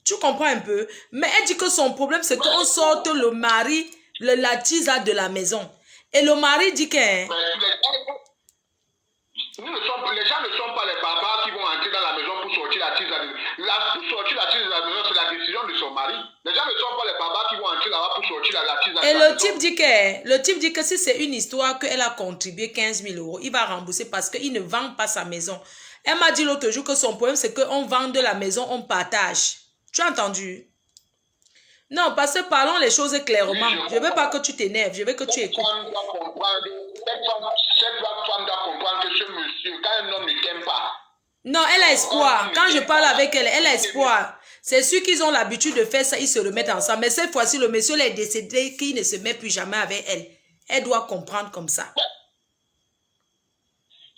Tu comprends un peu? Mais elle dit que son problème, c'est qu'on sorte le mari, la tisa de la maison. Et le mari dit que... Les gens ne sont pas les papas qui vont entrer dans la maison pour sortir la tisa de la maison, c'est la décision de son mari. Les gens ne sont pas les papas qui vont entrer là-bas pour sortir la tisa de la maison. Et le type dit que si c'est une histoire qu'elle a contribué 15 000 euros, il va rembourser parce qu'il ne vend pas sa maison. Elle m'a dit l'autre jour que son problème, c'est qu'on vend de la maison, on partage. Tu as entendu? Non, parce que parlons les choses clairement. Je ne veux pas que tu t'énerves, je veux que tu écoutes. Cette femme doit comprendre que ce monsieur, quand un homme ne t'aime pas... Non, elle a espoir. Quand je parle avec elle, elle a espoir. C'est sûr qu'ils ont l'habitude de faire ça, ils se remettent ensemble. Mais cette fois-ci, le monsieur est décédé, qu'il ne se met plus jamais avec elle. Elle doit comprendre comme ça.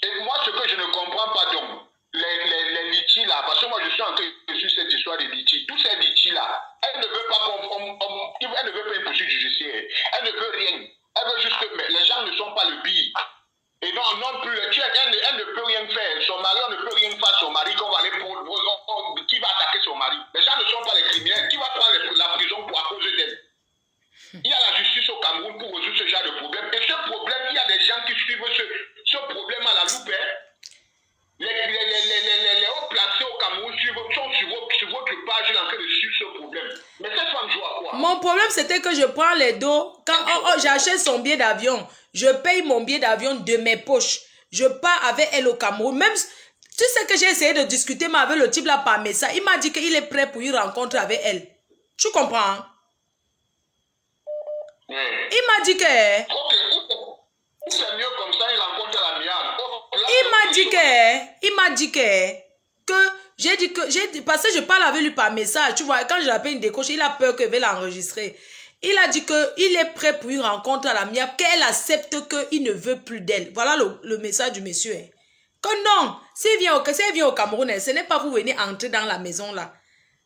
Et moi, ce que je ne comprends pas, donc, les litiges là, parce que moi, je suis en train de suivre cette histoire des litiges. Tous ces litiges là, elle ne veut pas elle ne veut pas une poursuite judiciaire. Elle ne veut rien. mon problème, c'était que je prends les dos. Quand j'achète son billet d'avion, je paye mon billet d'avion de mes poches. Je pars avec elle au Cameroun. Même, tu sais que j'ai essayé de discuter mais avec le type là par message. Il m'a dit qu'il est prêt pour une rencontre avec elle. Tu comprends? Hein? Il m'a dit que... C'est mieux comme ça, il rencontre à l'amiable. Il m'a dit que j'ai dit, parce que je parle avec lui par message, tu vois, quand je l'appelle une décroche, il a peur que je vais l'enregistrer. Il a dit qu'il est prêt pour une rencontre à l'amiable, qu'elle accepte qu'il ne veut plus d'elle. Voilà le message du monsieur. Hein. Que non, s'il vient au Cameroun, ce n'est pas vous venir entrer dans la maison là.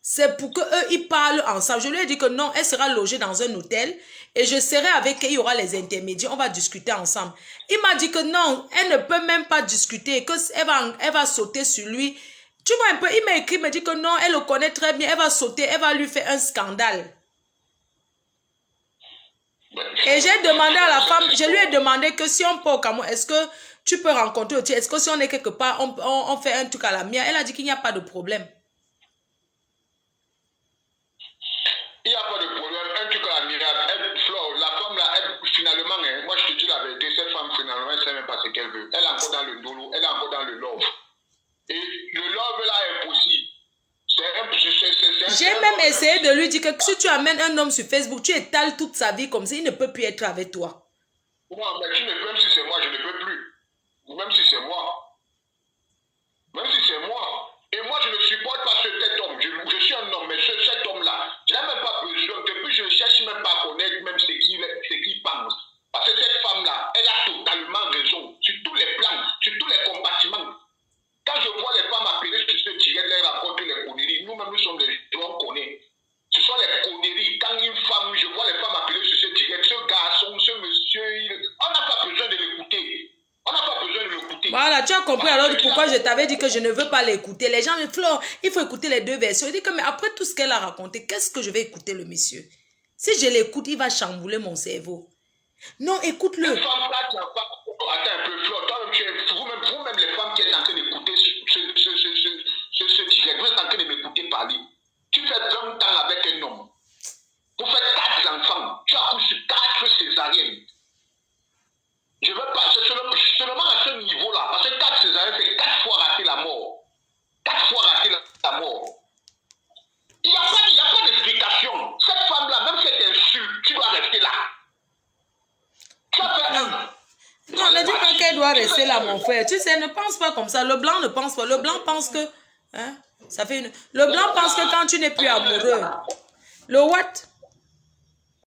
C'est pour qu'eux, ils parlent ensemble. Je lui ai dit que non, elle sera logée dans un hôtel et je serai avec elle, il y aura les intermédiaires, on va discuter ensemble. Il m'a dit que non, elle ne peut même pas discuter, qu'elle va sauter sur lui. Tu vois un peu, il m'a écrit, il m'a dit que non, elle le connaît très bien, elle va sauter, elle va lui faire un scandale. Et j'ai demandé à la femme, je lui ai demandé que si on peut au Cameroun, est-ce que tu peux rencontrer aussi, est-ce que si on est quelque part, on fait un truc à la mienne? Elle a dit qu'il n'y a pas de problème. Il n'y a pas de problème. Un truc à la miracle. Flo, la femme là, elle, finalement, hein, moi je te dis la vérité, cette femme finalement, elle ne sait même pas ce qu'elle veut. Elle est encore dans le dolo, elle est encore dans le love. Et le love là est possible. J'ai même essayé de lui dire que si tu amènes un homme sur Facebook, tu étales toute sa vie comme ça, il ne peut plus être avec toi. Non, mais tu ne peux, même si c'est moi, je ne peux plus. Même si c'est moi. Même si c'est moi. Et moi, je ne supporte pas cet homme. Je suis un homme, mais cet homme-là, je n'ai même pas besoin. Depuis, je ne cherche même pas à connaître même ce qu'il pense. Parce que cette femme-là, elle a totalement raison. Sur tous les plans, sur tous les compartiments. Quand je vois les femmes appeler sur ce direct, elles racontent les conneries. Nous-mêmes, nous sommes des gens qu'on connaît. Ce sont les conneries. Quand une femme, je vois les femmes appeler sur ce direct, ce garçon, ce monsieur, on n'a pas besoin de l'écouter. On n'a pas besoin de l'écouter. Voilà, tu as compris alors pourquoi je t'avais dit que je ne veux pas l'écouter. Les gens me disent, Flore, il faut écouter les deux versions. Je dis que, mais après tout ce qu'elle a raconté, qu'est-ce que je vais écouter le monsieur? Si je l'écoute, il va chambouler mon cerveau. Non, écoute-le. Une femme là, tu n'as pas... Attends un peu, Flore, vous-même les femmes qui êtes en train d'écouter ce direct, vous êtes en train de m'écouter parler. Tu fais 20 ans avec un homme. Vous faites 4 enfants. Tu accouches sur 4 césariennes. Je veux pas, c'est seulement à ce niveau-là. Parce que 4 césariennes, c'est 4 fois rater la mort. 4 fois rater la mort. Il n'y a pas d'explication. Cette femme-là, même si elle t'insulte, tu dois rester là. Tu as fait un... Non, ne dis pas qu'elle doit rester là, mon frère. Tu sais, ne pense pas comme ça. Le blanc ne pense pas. Le blanc pense que... Hein, ça fait une... Le blanc pense que quand tu n'es plus amoureux... Le what?